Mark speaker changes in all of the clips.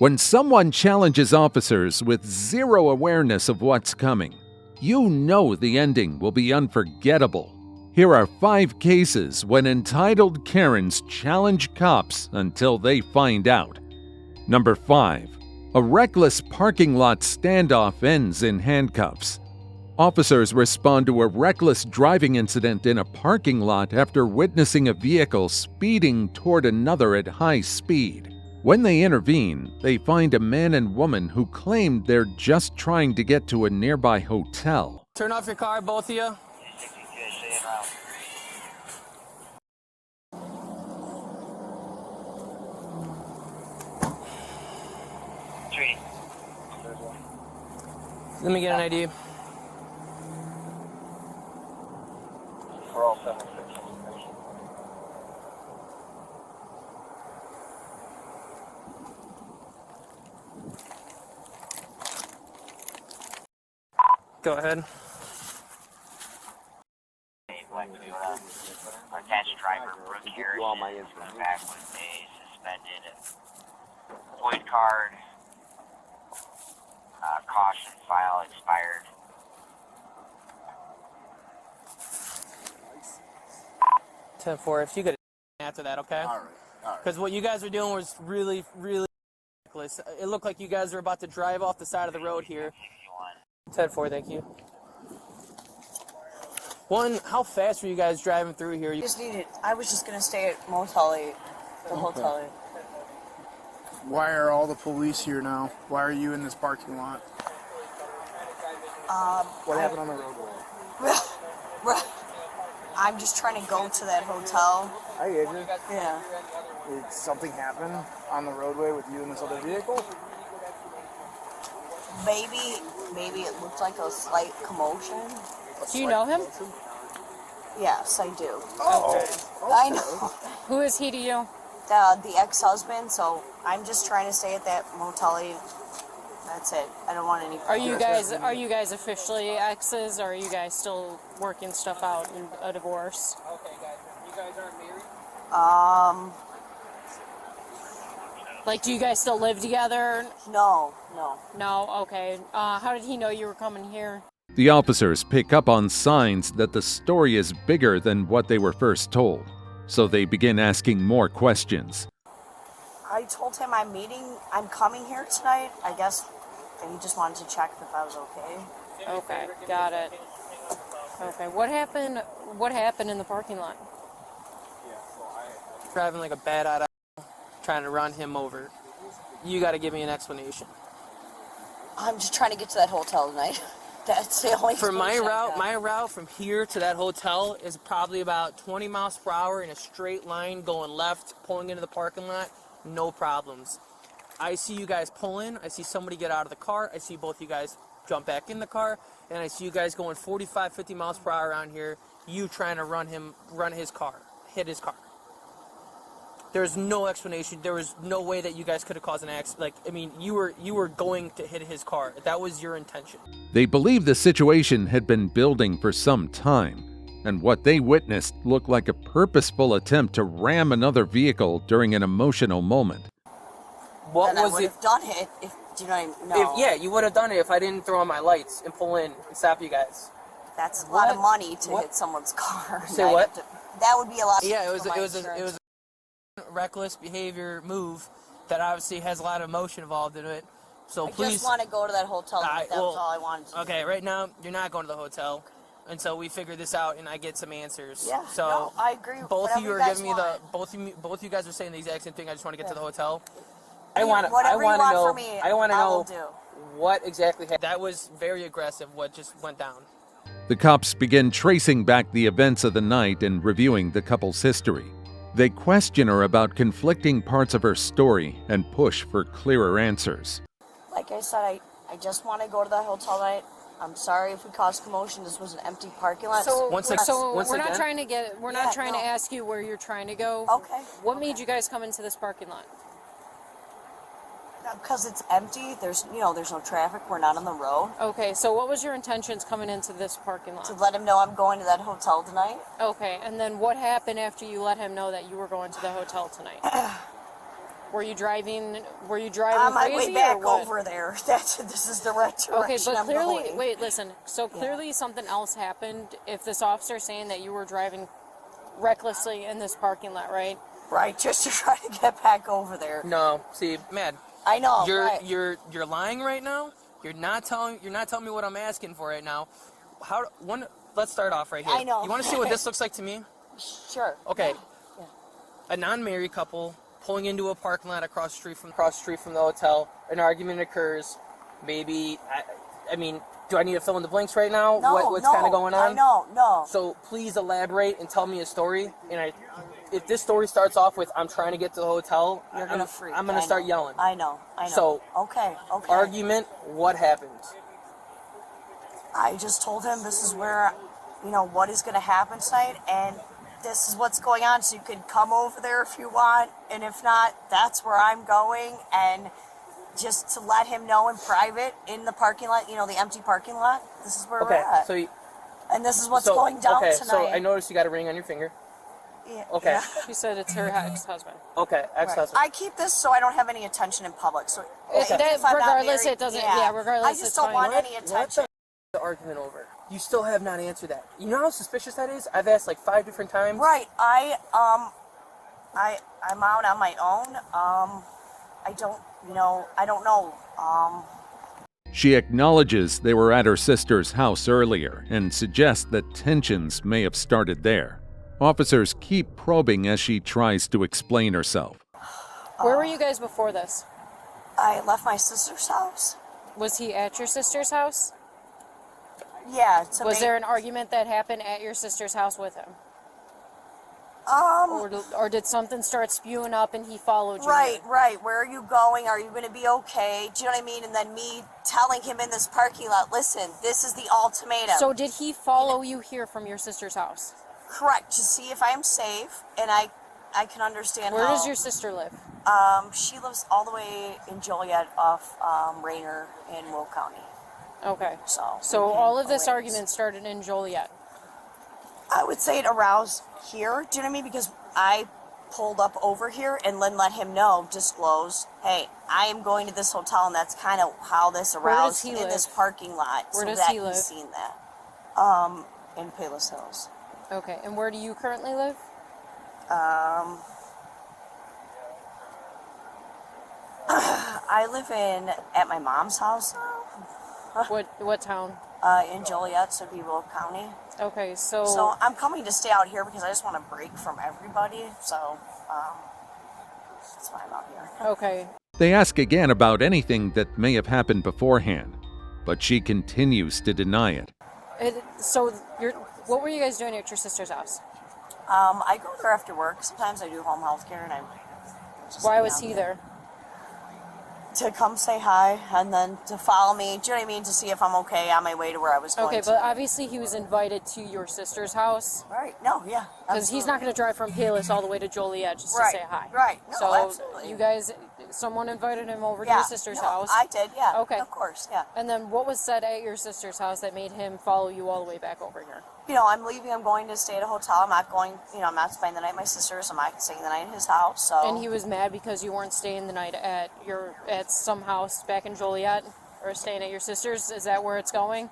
Speaker 1: When someone challenges officers with zero awareness of what's coming, you know the ending will be unforgettable. Here are 5 cases when entitled Karens challenge cops until they find out. Number 5. A reckless parking lot standoff ends in handcuffs. Officers respond to a reckless driving incident in a parking lot after witnessing a vehicle speeding toward another at high speed. When they intervene, they find a man and woman who claimed they're just trying to get to a nearby hotel.
Speaker 2: Turn off your car, both of you. Let me get an ID.
Speaker 3: We're all 7-6.
Speaker 2: Go ahead.
Speaker 3: Our attached driver, Brooke Harrison, was back with a suspended void card. Caution file expired.
Speaker 2: 10-4, if you could after that, okay?
Speaker 4: All right.
Speaker 2: Because what you guys were doing was really, really reckless. It looked like you guys were about to drive off the side of the road here. 10-4, thank you. One, how fast were you guys driving through here?
Speaker 5: I was just going to stay at Motel 8, the Hotel 8.
Speaker 4: Why are all the police here now? Why are you in this parking lot? What happened on the roadway?
Speaker 5: I'm just trying to go to that hotel.
Speaker 4: I get you.
Speaker 5: Yeah.
Speaker 4: Did something happen on the roadway with you and this other vehicle?
Speaker 5: Maybe it looked like a slight commotion.
Speaker 6: Do you know him?
Speaker 5: Yes, I do.
Speaker 4: Oh, okay.
Speaker 5: I know.
Speaker 6: Who is he to you?
Speaker 5: The ex-husband, so I'm just trying to stay at that Motel 8. That's it. I don't want any.
Speaker 6: Are you guys officially exes, or are you guys still working stuff out in a divorce?
Speaker 2: Okay, guys. You guys aren't married?
Speaker 6: Like, do you guys still live together?
Speaker 5: No.
Speaker 6: No? Okay. How did he know you were coming here?
Speaker 1: The officers pick up on signs that the story is bigger than what they were first told, so they begin asking more questions.
Speaker 5: I told him I'm coming here tonight. I guess he just wanted to check if I was okay.
Speaker 6: Okay, got it. Okay, what happened in the parking lot?
Speaker 2: Driving like a bat trying to run him over. You got to give me an explanation.
Speaker 5: I'm just trying to get to that hotel tonight. That's the only.
Speaker 2: For my route from here to that hotel is probably about 20 miles per hour in a straight line going left, pulling into the parking lot. No problems. I see you guys pull in. I see somebody get out of the car. I see both you guys jump back in the car, and I see you guys going 45, 50 miles per hour around here. You trying to run his car, hit his car. There's no explanation. There was no way that you guys could have caused an accident. Like, I mean, you were going to hit his car. That was your intention.
Speaker 1: They believe the situation had been building for some time, and what they witnessed looked like a purposeful attempt to ram another vehicle during an emotional moment.
Speaker 2: What
Speaker 5: then
Speaker 2: was
Speaker 5: I would
Speaker 2: it?
Speaker 5: have done it if do you know what I mean? No.
Speaker 2: Yeah, you would have done it if I didn't throw on my lights and pull in and stop you guys.
Speaker 5: That's a lot of money to hit someone's car.
Speaker 2: Say what?
Speaker 5: That would be a lot.
Speaker 2: Yeah, it was a reckless behavior move that obviously has a lot of emotion involved in it. So please.
Speaker 5: I just want to go to that hotel. That was all I wanted to do.
Speaker 2: Okay, right now you're not going to the hotel until we figure this out and I get some answers.
Speaker 5: Yeah.
Speaker 2: So
Speaker 5: no, I agree.
Speaker 2: Both of you are giving me both of you guys are saying the exact same thing. I just want to get to the hotel. I want to know what exactly happened. That was very aggressive. What just went down?
Speaker 1: The cops begin tracing back the events of the night and reviewing the couple's history. They question her about conflicting parts of her story and push for clearer answers.
Speaker 5: Like I said, I just want to go to that hotel tonight. I'm sorry if we caused commotion. This was an empty parking lot.
Speaker 6: So we're not trying to ask you where you're trying to go.
Speaker 5: Okay.
Speaker 6: What made you guys come into this parking lot?
Speaker 5: Because it's empty. There's no traffic. We're not on the road.
Speaker 6: Okay, so what was your intentions coming into this parking lot?
Speaker 5: To let him know I'm going to that hotel tonight.
Speaker 6: Okay, and then what happened after you let him know that you were going to the hotel tonight? Were you driving
Speaker 5: On my
Speaker 6: crazy
Speaker 5: way back
Speaker 6: or what?
Speaker 5: over there. This is the right direction.
Speaker 6: Okay, but
Speaker 5: I'm
Speaker 6: clearly,
Speaker 5: going.
Speaker 6: wait, listen. So clearly something else happened. If this officer's saying that you were driving recklessly in this parking lot, right?
Speaker 5: Right, just to try to get back over there.
Speaker 2: No, see, man,
Speaker 5: I know.
Speaker 2: you're lying right now. You're not telling me what I'm asking for right now. Let's start off right here.
Speaker 5: I know.
Speaker 2: You want to see what this looks like to me?
Speaker 5: Sure.
Speaker 2: Okay.
Speaker 5: Yeah.
Speaker 2: A non-married couple pulling into a parking lot across the street from the hotel. An argument occurs. Maybe I mean, do I need to fill in the blanks right now?
Speaker 5: No,
Speaker 2: What's kind of going on?
Speaker 5: No.
Speaker 2: So please elaborate and tell me a story. And if this story starts off with I'm trying to get to the hotel,
Speaker 5: You're gonna freak.
Speaker 2: I'm gonna start yelling.
Speaker 5: I know.
Speaker 2: So
Speaker 5: okay.
Speaker 2: Argument. What happened?
Speaker 5: I just told him this is where, what is going to happen tonight, and this is what's going on. So you could come over there if you want, and if not, that's where I'm going. And just to let him know in private in the parking lot, the empty parking lot. This is where we're at. And this is what's going down tonight.
Speaker 2: So I noticed you got a ring on your finger.
Speaker 5: Yeah,
Speaker 2: Okay.
Speaker 5: yeah.
Speaker 6: She said it's her ex-husband.
Speaker 2: Okay, ex-husband.
Speaker 5: I keep this so I don't have any attention in public. So
Speaker 6: Okay.
Speaker 5: even if I'm not
Speaker 6: Regardless,
Speaker 5: married,
Speaker 6: it doesn't. Yeah, regardless,
Speaker 5: I just
Speaker 6: it's
Speaker 5: don't
Speaker 6: fine.
Speaker 5: want any
Speaker 2: What
Speaker 5: attention.
Speaker 2: the argument over? You still have not answered that. You know how suspicious that is? I've asked like 5 different times.
Speaker 5: Right. I'm out on my own. I don't know.
Speaker 1: She acknowledges they were at her sister's house earlier and suggests that tensions may have started there. Officers keep probing as she tries to explain herself.
Speaker 6: Where were you guys before this?
Speaker 5: I left my sister's house.
Speaker 6: Was he at your sister's house?
Speaker 5: Yeah.
Speaker 6: Was there an argument that happened at your sister's house with him? Or did something start spewing up and he followed you?
Speaker 5: Right.
Speaker 6: here?
Speaker 5: Where are you going? Are you going to be okay? Do you know what I mean? And then me telling him in this parking lot, listen, this is the ultimatum.
Speaker 6: So did he follow you here from your sister's house?
Speaker 5: Correct. To see if I'm safe, and I can understand
Speaker 6: Where
Speaker 5: how.
Speaker 6: does your sister live?
Speaker 5: She lives all the way in Joliet off Rainier in Will County.
Speaker 6: Okay.
Speaker 5: So
Speaker 6: all of this argument started in Joliet.
Speaker 5: I would say it aroused here. Do you know what I mean? Because I pulled up over here and then let him know, disclose, hey, I am going to this hotel, and that's kind of how this aroused in this parking lot.
Speaker 6: Where does
Speaker 5: that
Speaker 6: he live?
Speaker 5: He's seen that. In Palos Hills.
Speaker 6: Okay. And where do you currently live?
Speaker 5: I live at my mom's house now.
Speaker 6: What town?
Speaker 5: In Joliet, so it'd be Will County.
Speaker 6: Okay,
Speaker 5: So I'm coming to stay out here because I just want to break from everybody. So that's why I'm out here.
Speaker 6: Okay.
Speaker 1: They ask again about anything that may have happened beforehand, but she continues to deny it.
Speaker 6: What were you guys doing at your sister's house?
Speaker 5: I go there after work. Sometimes I do home health care, and
Speaker 6: Why was he there?
Speaker 5: To come say hi, and then to follow me. Do you know what I mean? To see if I'm okay on my way to where I was going.
Speaker 6: Okay, but obviously he was invited to your sister's house.
Speaker 5: Right. No, yeah.
Speaker 6: Because he's not going to drive from Palos all the way to Joliet just to say hi.
Speaker 5: Right. No,
Speaker 6: so
Speaker 5: absolutely.
Speaker 6: you guys, someone invited him over to your sister's house.
Speaker 5: I did, yeah.
Speaker 6: Okay.
Speaker 5: Of course, yeah.
Speaker 6: And then what was said at your sister's house that made him follow you all the way back over here?
Speaker 5: I'm leaving. I'm going to stay at a hotel. I'm not going, I'm not spending the night at my sister's. I'm not staying the night at his house. So.
Speaker 6: And he was mad because you weren't staying the night at some house back in Joliet or staying at your sister's. Is that where it's going?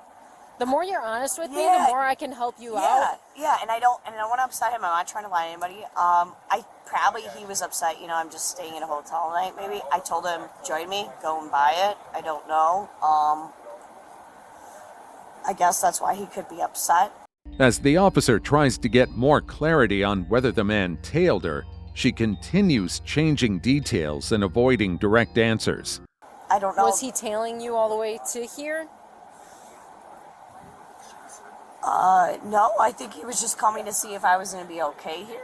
Speaker 6: The more you're honest with me, the more I can help you out.
Speaker 5: Yeah, and I don't want to upset him. I'm not trying to lie to anybody. He was upset. I'm just staying in a hotel tonight. Maybe I told him, join me, go and buy it. I don't know. I guess that's why he could be upset.
Speaker 1: As the officer tries to get more clarity on whether the man tailed her, she continues changing details and avoiding direct answers.
Speaker 5: I don't know.
Speaker 6: Was he tailing you all the way to here?
Speaker 5: No, I think he was just coming to see if I was going to be okay here.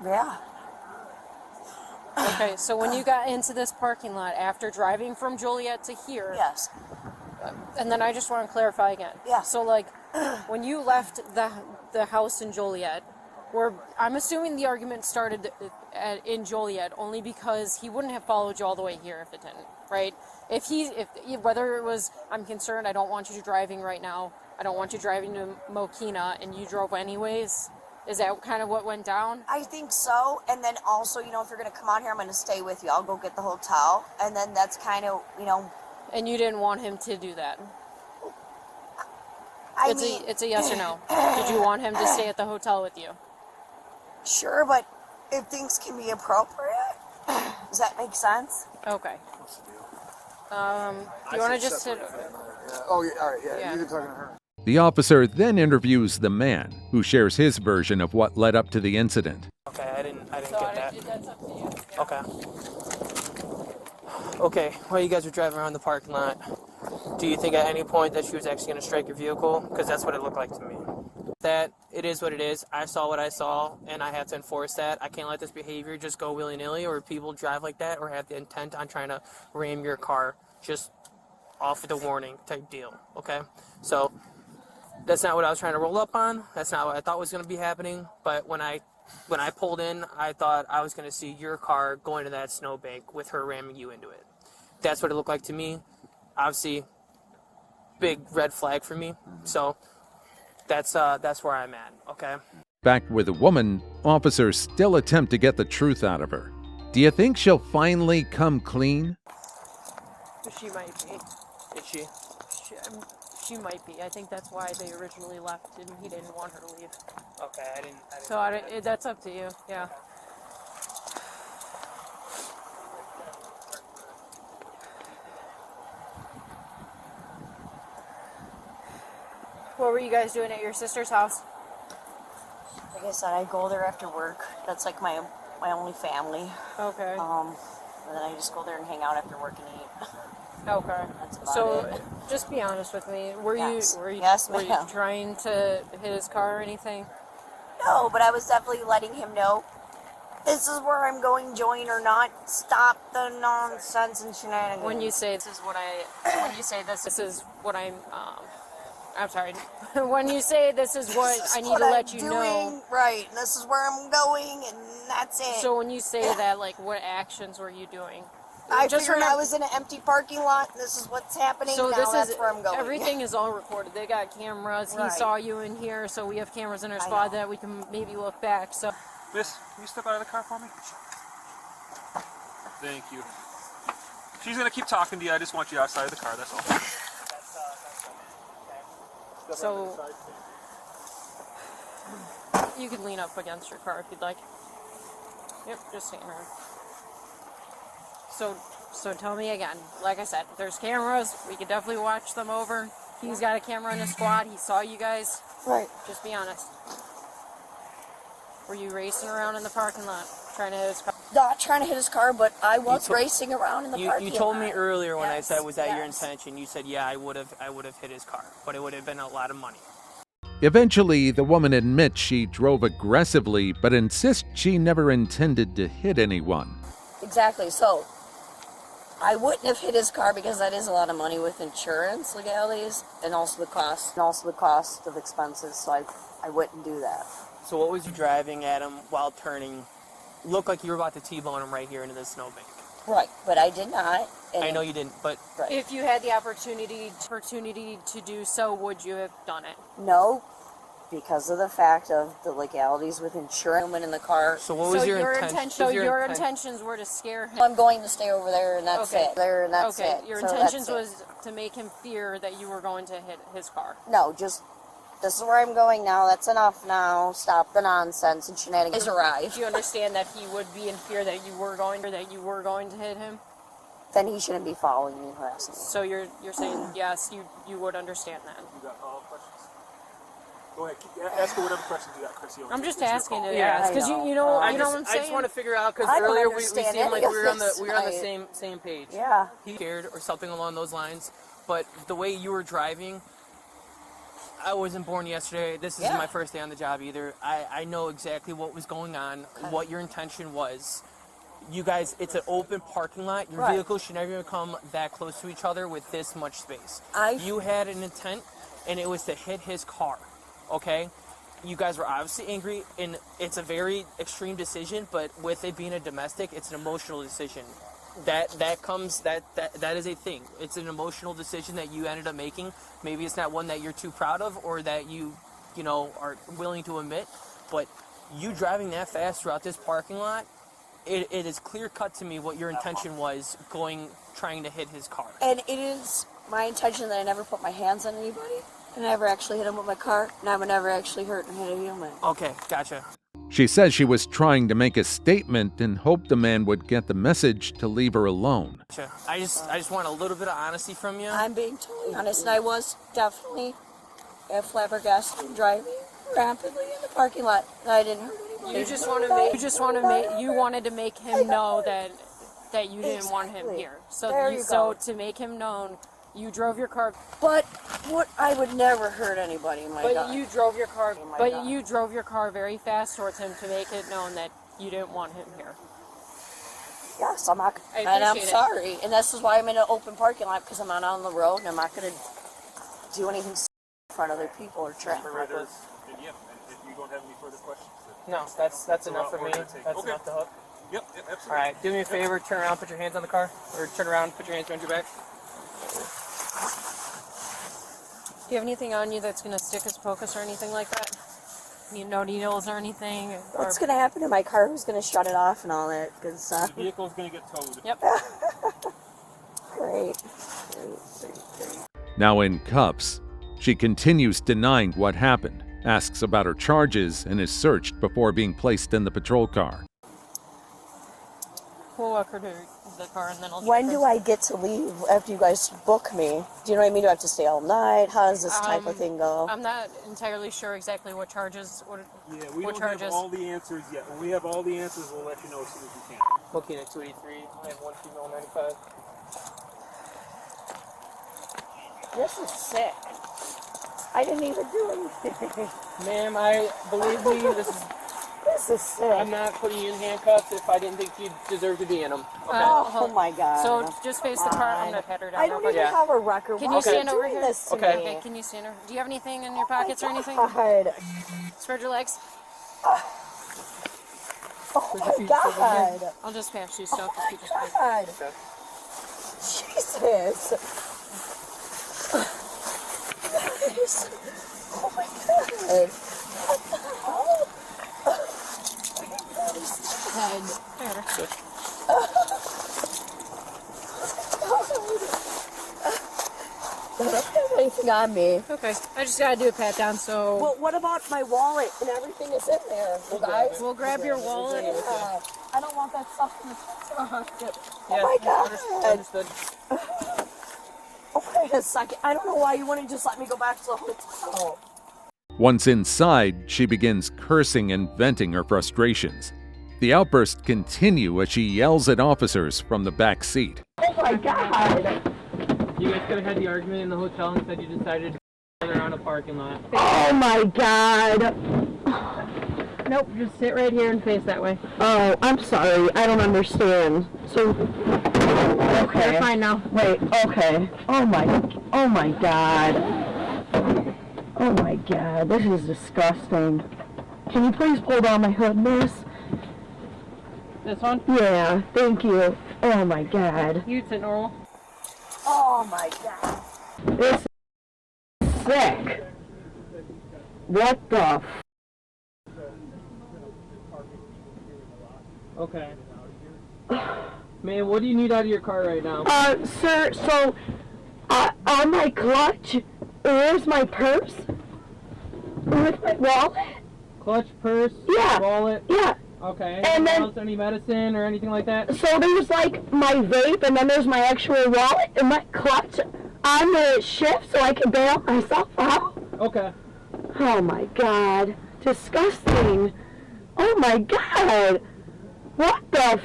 Speaker 5: Yeah.
Speaker 6: Okay, so when you got into this parking lot after driving from Joliet to here,
Speaker 5: Yes.
Speaker 6: and then I just want to clarify again.
Speaker 5: Yeah.
Speaker 6: So when you left the house in Joliet, I'm assuming the argument started in Joliet only because he wouldn't have followed you all the way here if it didn't, right? If whether it was, I'm concerned, I don't want you driving right now, I don't want you driving to Mokina, and you drove anyways, Is that kind of what went down?
Speaker 5: I think so. And then also, if you're going to come out here, I'm going to stay with you. I'll go get the hotel. And then that's kind of,
Speaker 6: And you didn't want him to do that? It's a yes or no. Did you want him to stay at the hotel with you?
Speaker 5: Sure, but if things can be appropriate, does that make sense?
Speaker 6: Okay. Do you want to just sit?
Speaker 4: Oh, yeah, all right, yeah.
Speaker 6: Yeah.
Speaker 4: You can talk to her.
Speaker 1: The officer then interviews the man, who shares his version of what led up to the incident.
Speaker 2: Okay, I didn't
Speaker 6: So
Speaker 2: get that.
Speaker 6: that's up to you.
Speaker 2: Okay. Okay, while you guys were driving around the parking lot, do you think at any point that she was actually going to strike your vehicle? Because that's what it looked like to me. That it is what it is. I saw what I saw, and I have to enforce that. I can't let this behavior just go willy-nilly, or people drive like that, or have the intent on trying to ram your car just off with a warning type deal, okay? So that's not what I was trying to roll up on. That's not what I thought was going to be happening. But when I pulled in, I thought I was going to see your car going to that snowbank with her ramming you into it. That's what it looked like to me. Obviously, big red flag for me. So that's where I'm at, okay?
Speaker 1: Back with the woman, officers still attempt to get the truth out of her. Do you think she'll finally come clean?
Speaker 6: She might be.
Speaker 2: Is she?
Speaker 6: She might be. I think that's why they originally left, and he didn't want her to leave.
Speaker 2: Okay, I didn't
Speaker 6: So that's up to you. Yeah. What were you guys doing at your sister's house?
Speaker 5: Like I said, I go there after work. That's like my only family.
Speaker 6: Okay.
Speaker 5: And then I just go there and hang out after work and eat.
Speaker 6: Okay.
Speaker 5: That's about
Speaker 6: So,
Speaker 5: it.
Speaker 6: just be honest with me. Were
Speaker 5: Yes.
Speaker 6: you
Speaker 5: Yes,
Speaker 6: were you
Speaker 5: ma'am.
Speaker 6: trying to hit his car or anything?
Speaker 5: No, but I was definitely letting him know, this is where I'm going, join or not. Stop the nonsense and shenanigans.
Speaker 6: When you say this is what this is what I'm sorry. When you say this is what
Speaker 5: This is
Speaker 6: I need
Speaker 5: what
Speaker 6: to
Speaker 5: I'm
Speaker 6: let you know.
Speaker 5: doing, right, and this is where I'm going, and that's it.
Speaker 6: So when you say that, like, what actions were you doing?
Speaker 5: I
Speaker 6: just
Speaker 5: figured
Speaker 6: remember-
Speaker 5: I was in an empty parking lot, and this is what's happening,
Speaker 6: So
Speaker 5: now
Speaker 6: this
Speaker 5: that's
Speaker 6: is
Speaker 5: where I'm going.
Speaker 6: everything is all recorded. They got cameras. He
Speaker 5: Right.
Speaker 6: saw you in here, so we have cameras in our
Speaker 5: I
Speaker 6: squad
Speaker 5: know.
Speaker 6: that we can maybe look back. So
Speaker 7: Miss, can you step out of the car for me? Thank you. She's gonna keep talking to you. I just want you outside of the car. That's all.
Speaker 6: So you can lean up against your car if you'd like. Yep, just hang around. So tell me again. Like I said, there's cameras. We could definitely watch them over. He's got a camera in his squad. He saw you guys.
Speaker 5: Right.
Speaker 6: Just be honest. Were you racing around in the parking lot trying to hit his car?
Speaker 5: Not trying to hit his car, but I was
Speaker 2: You to-
Speaker 5: racing around in the parking
Speaker 2: You
Speaker 5: lot.
Speaker 2: told me earlier when
Speaker 5: Yes,
Speaker 2: I said, was that your
Speaker 5: yes.
Speaker 2: intention? You said, yeah, I would have hit his car, but it would have been a lot of money.
Speaker 1: Eventually, the woman admits she drove aggressively, but insists she never intended to hit anyone.
Speaker 5: Exactly. So I wouldn't have hit his car because that is a lot of money with insurance legalities and also the cost of expenses. So I wouldn't do that.
Speaker 2: So what was you driving at him while turning? Looked like you were about to T-bone him right here into the snowbank.
Speaker 5: Right, but I did not. And
Speaker 2: I know you didn't, but
Speaker 5: Right.
Speaker 6: If you had the opportunity to do so, would you have done it?
Speaker 5: No, because of the fact of the legalities with insurance in the car.
Speaker 2: so what was
Speaker 6: so
Speaker 2: your intention?
Speaker 6: So
Speaker 2: was
Speaker 6: your
Speaker 2: inten-
Speaker 6: intentions were to scare him.
Speaker 5: I'm going to stay over there, and that's
Speaker 6: Okay.
Speaker 5: it. There, and that's
Speaker 6: Okay,
Speaker 5: it.
Speaker 6: your
Speaker 5: So
Speaker 6: intentions
Speaker 5: that's it.
Speaker 6: was to make him fear that you were going to hit his car.
Speaker 5: No, just this is where I'm going now. That's enough now. Stop the nonsense and shenanigans. Arrive.
Speaker 6: Do you understand that he would be in fear that you were going to hit him?
Speaker 5: Then he shouldn't be following me, harassing me.
Speaker 6: So you're saying yes, you would understand that.
Speaker 7: You got all questions? Go ahead. Ask her whatever questions you got, Chrissy.
Speaker 6: I'm just
Speaker 7: It's your
Speaker 6: asking
Speaker 7: call.
Speaker 6: to
Speaker 2: Yeah,
Speaker 6: ask because you know
Speaker 2: I
Speaker 6: you know what I'm
Speaker 2: just
Speaker 6: saying.
Speaker 2: want to figure out because
Speaker 5: I don't
Speaker 2: earlier we
Speaker 5: understand
Speaker 2: seemed like
Speaker 5: any
Speaker 2: we
Speaker 5: of
Speaker 2: were on
Speaker 5: this
Speaker 2: the
Speaker 5: tonight.
Speaker 2: same page.
Speaker 5: Yeah.
Speaker 2: He scared or something along those lines, but the way you were driving, I wasn't born yesterday. This isn't
Speaker 5: Yeah.
Speaker 2: my first day on the job either. I know exactly what was going on, what your intention was. You guys, it's an open parking lot. Your
Speaker 5: Right.
Speaker 2: vehicles should never even come that close to each other with this much space.
Speaker 5: I-
Speaker 2: You had an intent, and it was to hit his car, okay? You guys were obviously angry, and it's a very extreme decision, but with it being a domestic, it's an emotional decision. That is a thing. It's an emotional decision that you ended up making. Maybe it's not one that you're too proud of or that you are willing to admit, but you driving that fast throughout this parking lot, it is clear cut to me what your intention was trying to hit his car.
Speaker 5: And it is my intention that I never put my hands on anybody, and I never actually hit him with my car, and I would never actually hurt and hit a human.
Speaker 2: Okay, gotcha.
Speaker 1: She says she was trying to make a statement and hoped the man would get the message to leave her alone.
Speaker 2: Gotcha. I just want a little bit of honesty from you.
Speaker 5: I'm being totally honest, and I was definitely flabbergasted driving rapidly in the parking lot. I didn't hurt anybody.
Speaker 6: You wanted to make him know that you didn't want him here. So to make him known, you drove your car.
Speaker 5: But what I would never hurt anybody.
Speaker 6: You drove your car. You drove your car very fast towards him to make it known that you didn't want him here.
Speaker 5: Yes, I'm not. And I'm sorry. And this is why I'm in an open parking lot, because I'm not on the road and I'm not going to do anything in front of other people or traffic.
Speaker 7: Yeah, if you don't have any further questions.
Speaker 2: No, that's enough for me. That's enough to hook.
Speaker 7: Yep, absolutely.
Speaker 2: All right, do me a favor, turn around, put your hands on the car, or turn around, put your hands behind your back.
Speaker 6: Do you have anything on you that's going to stick us, poke us, or anything like that? No needles or anything?
Speaker 5: What's going to happen to my car? Who's going to shut it off and all that good stuff?
Speaker 7: The vehicle's going to get towed.
Speaker 6: Yep.
Speaker 5: Great.
Speaker 1: Now in cuffs, she continues denying what happened, asks about her charges, and is searched before being placed in the patrol car.
Speaker 6: We'll walk her to the car and then I'll...
Speaker 5: When do I get to leave after you guys book me? Do you know what I mean? Do I have to stay all night? How does this type of thing go?
Speaker 6: I'm not entirely sure exactly what charges...
Speaker 7: We don't have all the answers yet. When we have all the answers, we'll let you know as soon as we can.
Speaker 2: Looking at 283, I have one female 95.
Speaker 5: This is sick. I didn't even do anything.
Speaker 2: Ma'am, believe me,
Speaker 5: This is sick.
Speaker 2: I'm not putting you in handcuffs if I didn't think you deserved to be in them. Okay?
Speaker 5: Oh my God.
Speaker 6: So just face the car. I'm going to pat her down.
Speaker 5: I don't even have a record.
Speaker 6: Can you stand over here?
Speaker 5: This to
Speaker 2: Okay.
Speaker 5: me?
Speaker 6: Okay, can you stand over? Do you have anything in your pockets or anything?
Speaker 5: God.
Speaker 6: Spread your legs.
Speaker 5: Oh my God.
Speaker 6: I'll just pass you, so just keep your space.
Speaker 5: God. Jesus. Oh my God. I don't have anything on me.
Speaker 6: Okay, I just gotta do a pat down, so...
Speaker 5: Well, what about my wallet and everything is in there, you guys?
Speaker 6: We'll grab your wallet.
Speaker 5: I don't want that stuff in the truck.
Speaker 2: Yeah,
Speaker 5: Oh my God.
Speaker 2: Understood.
Speaker 5: Oh, wait a second. I don't know why you wouldn't just let me go back to the hotel.
Speaker 1: Once inside, she begins cursing and venting her frustrations. The outbursts continue as she yells at officers from the back seat.
Speaker 5: Oh my God.
Speaker 2: You guys could have had the argument in the hotel instead you decided to around a parking lot.
Speaker 5: Oh my God.
Speaker 6: Nope, just sit right here and face that way.
Speaker 5: Oh, I'm sorry. I don't understand. So, okay.
Speaker 6: You're fine now.
Speaker 5: Wait, okay. Oh my God. Oh my God, this is disgusting. Can you please pull down my hood, miss?
Speaker 6: This one?
Speaker 5: Yeah, thank you. Oh my God.
Speaker 6: You sit normal.
Speaker 5: Oh my God. This is sick. What the f?
Speaker 2: Okay. Man, what do you need out of your car right now?
Speaker 5: Sir, so, on my clutch, where's my purse? With my wallet?
Speaker 2: Clutch, purse,
Speaker 5: Yeah.
Speaker 2: wallet?
Speaker 5: Yeah.
Speaker 2: Okay.
Speaker 5: And then-
Speaker 2: else, any medicine or anything like that?
Speaker 5: So there's like my vape, and then there's my actual wallet and my clutch on the shift so I can bail myself out.
Speaker 2: Okay.
Speaker 5: Oh my God. Disgusting. Oh my God. What the f?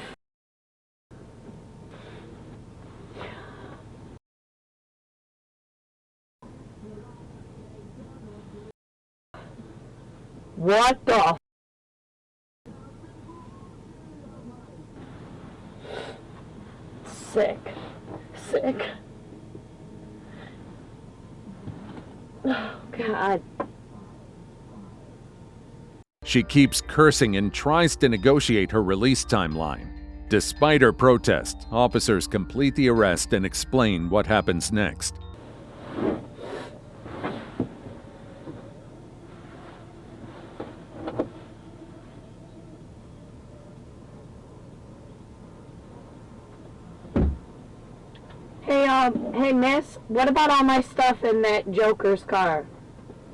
Speaker 5: What the f? Sick. Sick. Oh, God.
Speaker 1: She keeps cursing and tries to negotiate her release timeline. Despite her protest, officers complete the arrest and explain what happens next.
Speaker 8: Hey, miss, what about all my stuff in that Joker's car?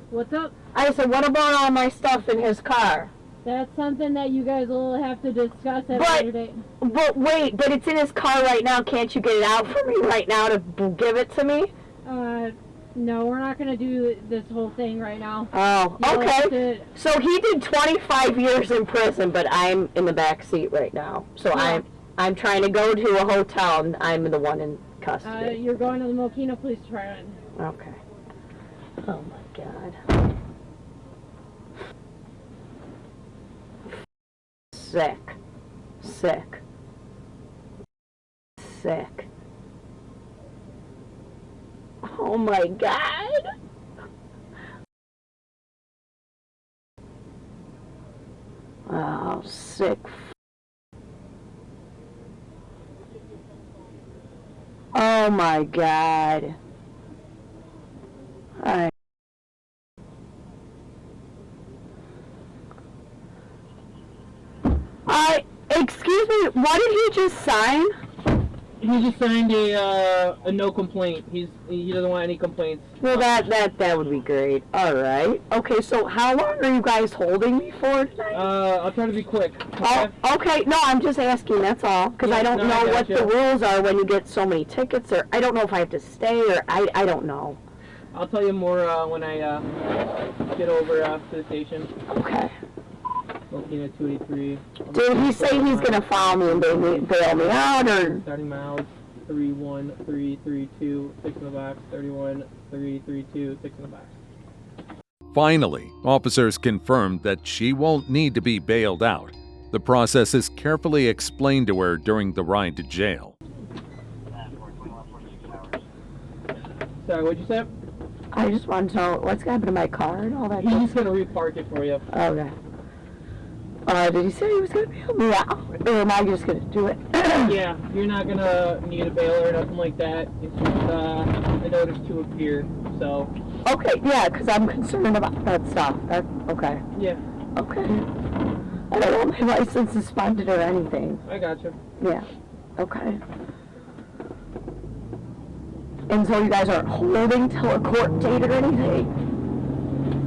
Speaker 9: What's up?
Speaker 8: I said, what about all my stuff in his car?
Speaker 9: That's something that you guys will have to discuss at a later date.
Speaker 8: But wait, but it's in his car right now. Can't you get it out for me right now to give it to me?
Speaker 9: No, we're not going to do this whole thing right now.
Speaker 8: Oh, okay. So he did 25 years in prison, but I'm in the back seat right now. So yeah. I'm trying to go to a hotel, and I'm the one in custody.
Speaker 9: You're going to the Mokina Police Department.
Speaker 8: Okay. Oh, my God. Sick. Sick. Sick. Oh my God. Oh, sick. Oh my God. Excuse me, what did he just sign?
Speaker 2: He just signed a no complaint. He doesn't want any complaints.
Speaker 8: Well, that would be great. All right. Okay, so how long are you guys holding me for tonight?
Speaker 2: I'll try to be quick.
Speaker 8: Okay? Oh, okay. No, I'm just asking. That's all. Because I don't know what the rules are when you get so many tickets, or I don't know if I have to stay, or I don't know.
Speaker 2: I'll tell you more when I get over to the station.
Speaker 8: Okay.
Speaker 2: Looking at 283.
Speaker 8: Did he say he's going to follow me and bail me out, or?
Speaker 2: Starting miles, 31332, 6 in the box, 31332, 6 in the box.
Speaker 1: Finally, officers confirmed that she won't need to be bailed out. The process is carefully explained to her during the ride to jail.
Speaker 2: Sorry, what'd you say?
Speaker 8: I just want to know what's going to happen to my car and all that.
Speaker 2: He's just going to repark it for you.
Speaker 8: Okay. Did he say he was going to bail me out? Or am I just going to do it?
Speaker 2: Yeah, you're not going to need a bail or nothing like that. It's just a notice to appear, so.
Speaker 8: Okay, yeah, because I'm concerned about that stuff. Okay.
Speaker 2: Yeah.
Speaker 8: Okay. I don't want my license suspended or anything.
Speaker 2: I gotcha.
Speaker 8: Yeah. Okay. And so you guys aren't holding till a court date or anything?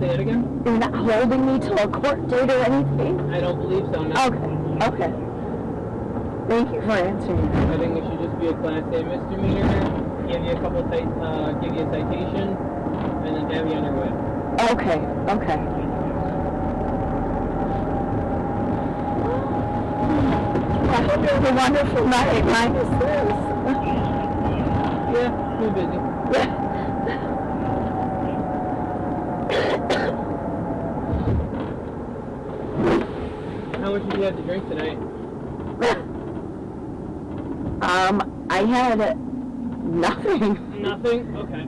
Speaker 2: Say that again?
Speaker 8: You're not holding me till a court date or anything?
Speaker 2: I don't believe so, no.
Speaker 8: Okay. Thank you for answering.
Speaker 2: I think it should just be a Class A misdemeanor, give you a give you a citation, and then have you on your way.
Speaker 8: Okay. I hope you have a wonderful night, minus this.
Speaker 2: Yeah, we're busy. How much did you have to drink tonight?
Speaker 8: I had nothing.
Speaker 2: Nothing? Okay.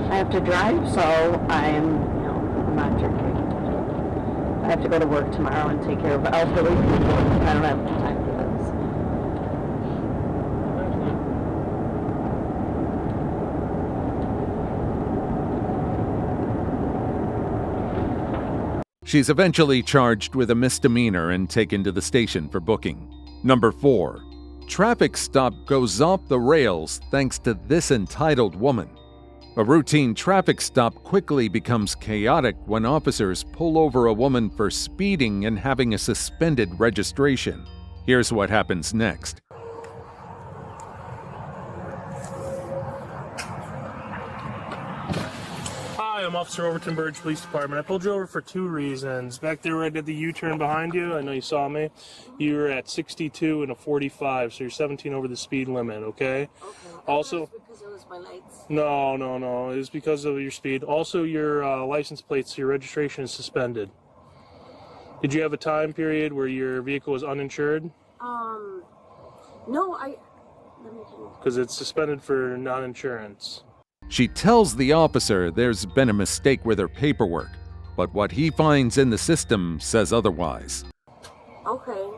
Speaker 8: I have to drive, so I'm not drinking. I have to go to work tomorrow and take care of elderly people. I don't have time for this.
Speaker 1: She's eventually charged with a misdemeanor and taken to the station for booking. Number 4. Traffic stop goes off the rails thanks to this entitled woman. A routine traffic stop quickly becomes chaotic when officers pull over a woman for speeding and having a suspended registration. Here's what happens next.
Speaker 7: Hi, I'm Officer Overton Burge, Police Department. I pulled you over for 2 reasons. Back there where I did the U-turn behind you, I know you saw me. You were at 62 and a 45, so you're 17 over the speed limit, okay? Also,
Speaker 5: because it was my lights.
Speaker 7: No. It was because of your speed. Also, your license plates, your registration is suspended. Did you have a time period where your vehicle was uninsured?
Speaker 5: No, let me think.
Speaker 7: Because it's suspended for non-insurance.
Speaker 1: She tells the officer there's been a mistake with her paperwork, but what he finds in the system says otherwise.
Speaker 5: Okay.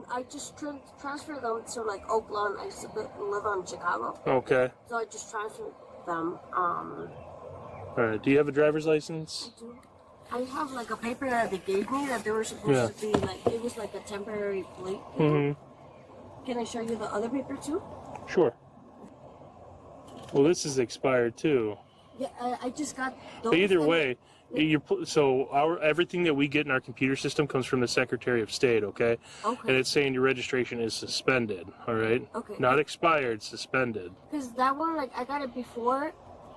Speaker 5: I just transferred them to Oakland. I used to live in Chicago.
Speaker 7: Okay.
Speaker 5: So I just transferred
Speaker 8: them.
Speaker 7: All right. Do you have a driver's license?
Speaker 8: I have like a paper that they gave me that they were supposed to be like, it was like a temporary plate. Can I show you the other paper too?
Speaker 7: Sure. Well, this is expired too.
Speaker 8: Yeah, I just got those.
Speaker 7: But either way, everything that we get in our computer system comes from the Secretary of State, okay?
Speaker 8: Okay.
Speaker 7: And it's saying your registration is suspended, all right?
Speaker 8: Okay.
Speaker 7: Not expired, suspended.
Speaker 8: Because that one, like, I got it before,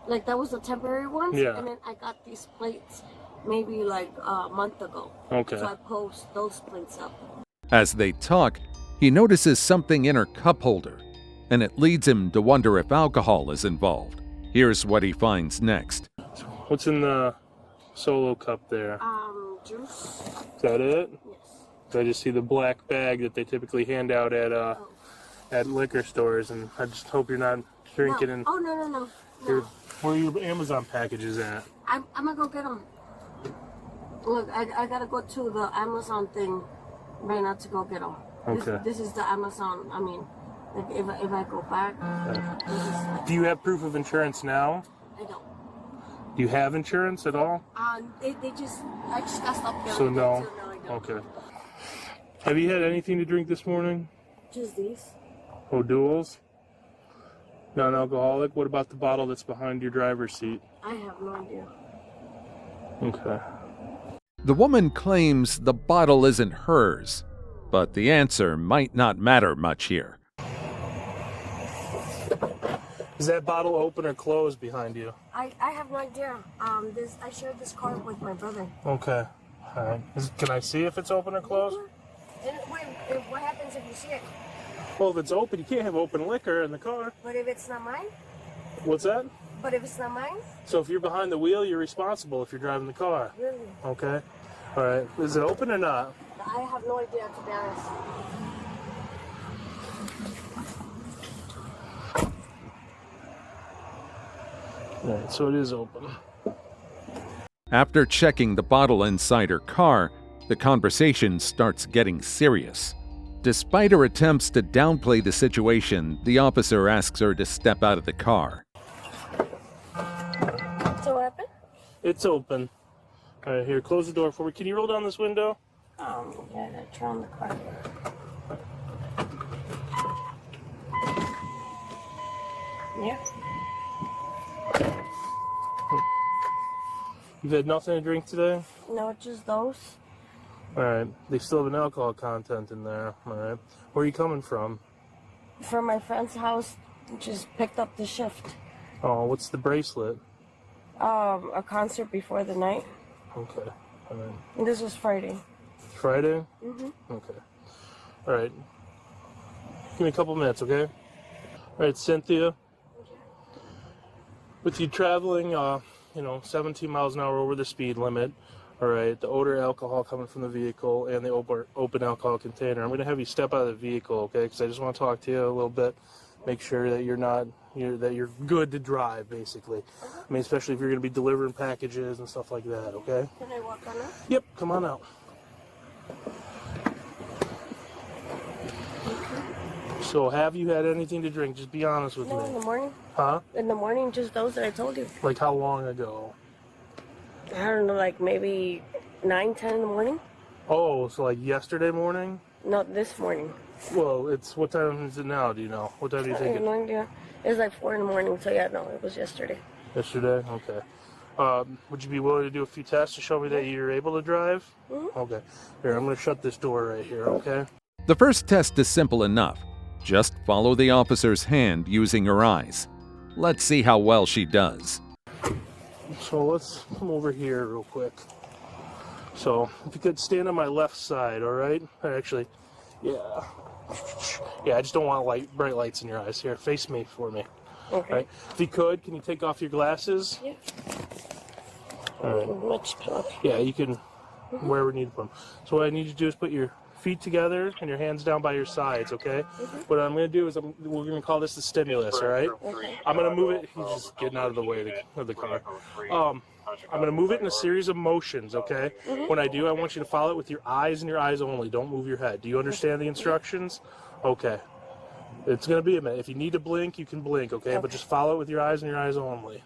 Speaker 8: like, that was the temporary ones.
Speaker 7: Yeah.
Speaker 8: And then I got these plates maybe like a month ago.
Speaker 7: Okay.
Speaker 8: So I post those plates up.
Speaker 1: As they talk, he notices something in her cup holder, and it leads him to wonder if alcohol is involved. Here's what he finds next.
Speaker 7: What's in the Solo cup there?
Speaker 8: Juice.
Speaker 7: Is that it?
Speaker 8: Yes.
Speaker 7: I just see the black bag that they typically hand out at liquor stores, and I just hope you're not drinking.
Speaker 8: No.
Speaker 7: And
Speaker 8: Oh, no.
Speaker 7: where are your Amazon packages at?
Speaker 8: I'm gonna go get them. Look, I gotta go to the Amazon thing right now to go get them.
Speaker 7: Okay.
Speaker 8: This is the Amazon. I mean, like if I go back, this is like,
Speaker 7: Do you have proof of insurance now?
Speaker 8: I don't.
Speaker 7: Do you have insurance at all?
Speaker 8: I just got stopped there.
Speaker 7: So no.
Speaker 8: So no, I don't.
Speaker 7: Okay. Have you had anything to drink this morning?
Speaker 8: Just these.
Speaker 7: Oh, duels? Non-alcoholic? What about the bottle that's behind your driver's seat?
Speaker 8: I have no idea.
Speaker 7: Okay.
Speaker 1: The woman claims the bottle isn't hers, but the answer might not matter much here.
Speaker 7: Is that bottle open or closed behind you?
Speaker 8: I have no idea. I shared this car with my brother.
Speaker 7: Okay. All right. Can I see if it's open or closed?
Speaker 8: And wait, what happens if you see it?
Speaker 7: Well, if it's open, you can't have open liquor in the car.
Speaker 8: But if it's not mine?
Speaker 7: What's that?
Speaker 8: But if it's not mine?
Speaker 7: So if you're behind the wheel, you're responsible if you're driving the car.
Speaker 8: Really?
Speaker 7: Okay. All right. Is it open or not?
Speaker 8: I have no idea, to be honest.
Speaker 7: All right, so it is open.
Speaker 1: After checking the bottle inside her car, the conversation starts getting serious. Despite her attempts to downplay the situation, the officer asks her to step out of the car.
Speaker 8: So what happened?
Speaker 7: It's open. All right, here, close the door for me. Can you roll down this window?
Speaker 8: Yeah, I gotta turn on the car. Yeah.
Speaker 7: You've had nothing to drink today?
Speaker 8: No, just those.
Speaker 7: All right. They still have an alcohol content in there. All right. Where are you coming from?
Speaker 8: From my friend's house, just picked up the shift.
Speaker 7: Oh, what's the bracelet?
Speaker 8: A concert before the night.
Speaker 7: Okay. All right.
Speaker 8: And this was Friday.
Speaker 7: Friday?
Speaker 8: Mm-hmm.
Speaker 7: Okay. All right. Give me a couple minutes, okay? All right, Cynthia. With you traveling, 17 miles an hour over the speed limit, all right, the odor of alcohol coming from the vehicle, and the open alcohol container. I'm going to have you step out of the vehicle, okay? Because I just want to talk to you a little bit, make sure that you're good to drive, basically. I mean, especially if you're going to be delivering packages and stuff like that, okay?
Speaker 8: Can I walk on it?
Speaker 7: Yep, come on out. So, have you had anything to drink? Just be honest with
Speaker 8: No,
Speaker 7: me.
Speaker 8: in the morning.
Speaker 7: Huh?
Speaker 8: In the morning, just those that I told you.
Speaker 7: Like how long ago?
Speaker 8: I don't know, like maybe 9, 10 in the morning?
Speaker 7: Oh, so like yesterday morning?
Speaker 8: No, this morning.
Speaker 7: Well, what time is it now? Do you know? What time do you
Speaker 8: I
Speaker 7: think
Speaker 8: have
Speaker 7: it?
Speaker 8: no idea. It was like 4 in the morning, so yeah, no, it was yesterday.
Speaker 7: Yesterday? Okay. Would you be willing to do a few tests to show me that you're able to drive?
Speaker 8: Mm-hmm.
Speaker 7: Okay. Here, I'm going to shut this door right here, okay?
Speaker 1: The first test is simple enough. Just follow the officer's hand using her eyes. Let's see how well she does.
Speaker 7: So let's come over here real quick. So if you could stand on my left side, all right? Actually, yeah. Yeah, I just don't want bright lights in your eyes. Here, face me for me.
Speaker 8: Okay.
Speaker 7: All right. If you could, can you take off your glasses?
Speaker 8: Yeah.
Speaker 7: All right.
Speaker 8: Much pillow.
Speaker 7: Yeah, you can, wherever you need to put them. So what I need you to do is put your feet together and your hands down by your sides, okay? What I'm going to do is we're going to call this the stimulus, all right?
Speaker 8: Okay.
Speaker 7: I'm going to move it. He's just getting out of the way of the car. I'm going to move it in a series of motions, okay? When I do, I want you to follow it with your eyes and your eyes only. Don't move your head. Do you understand the instructions? Okay. It's going to be a minute. If you need to blink, you can blink, okay? But just follow it with your eyes and your eyes only.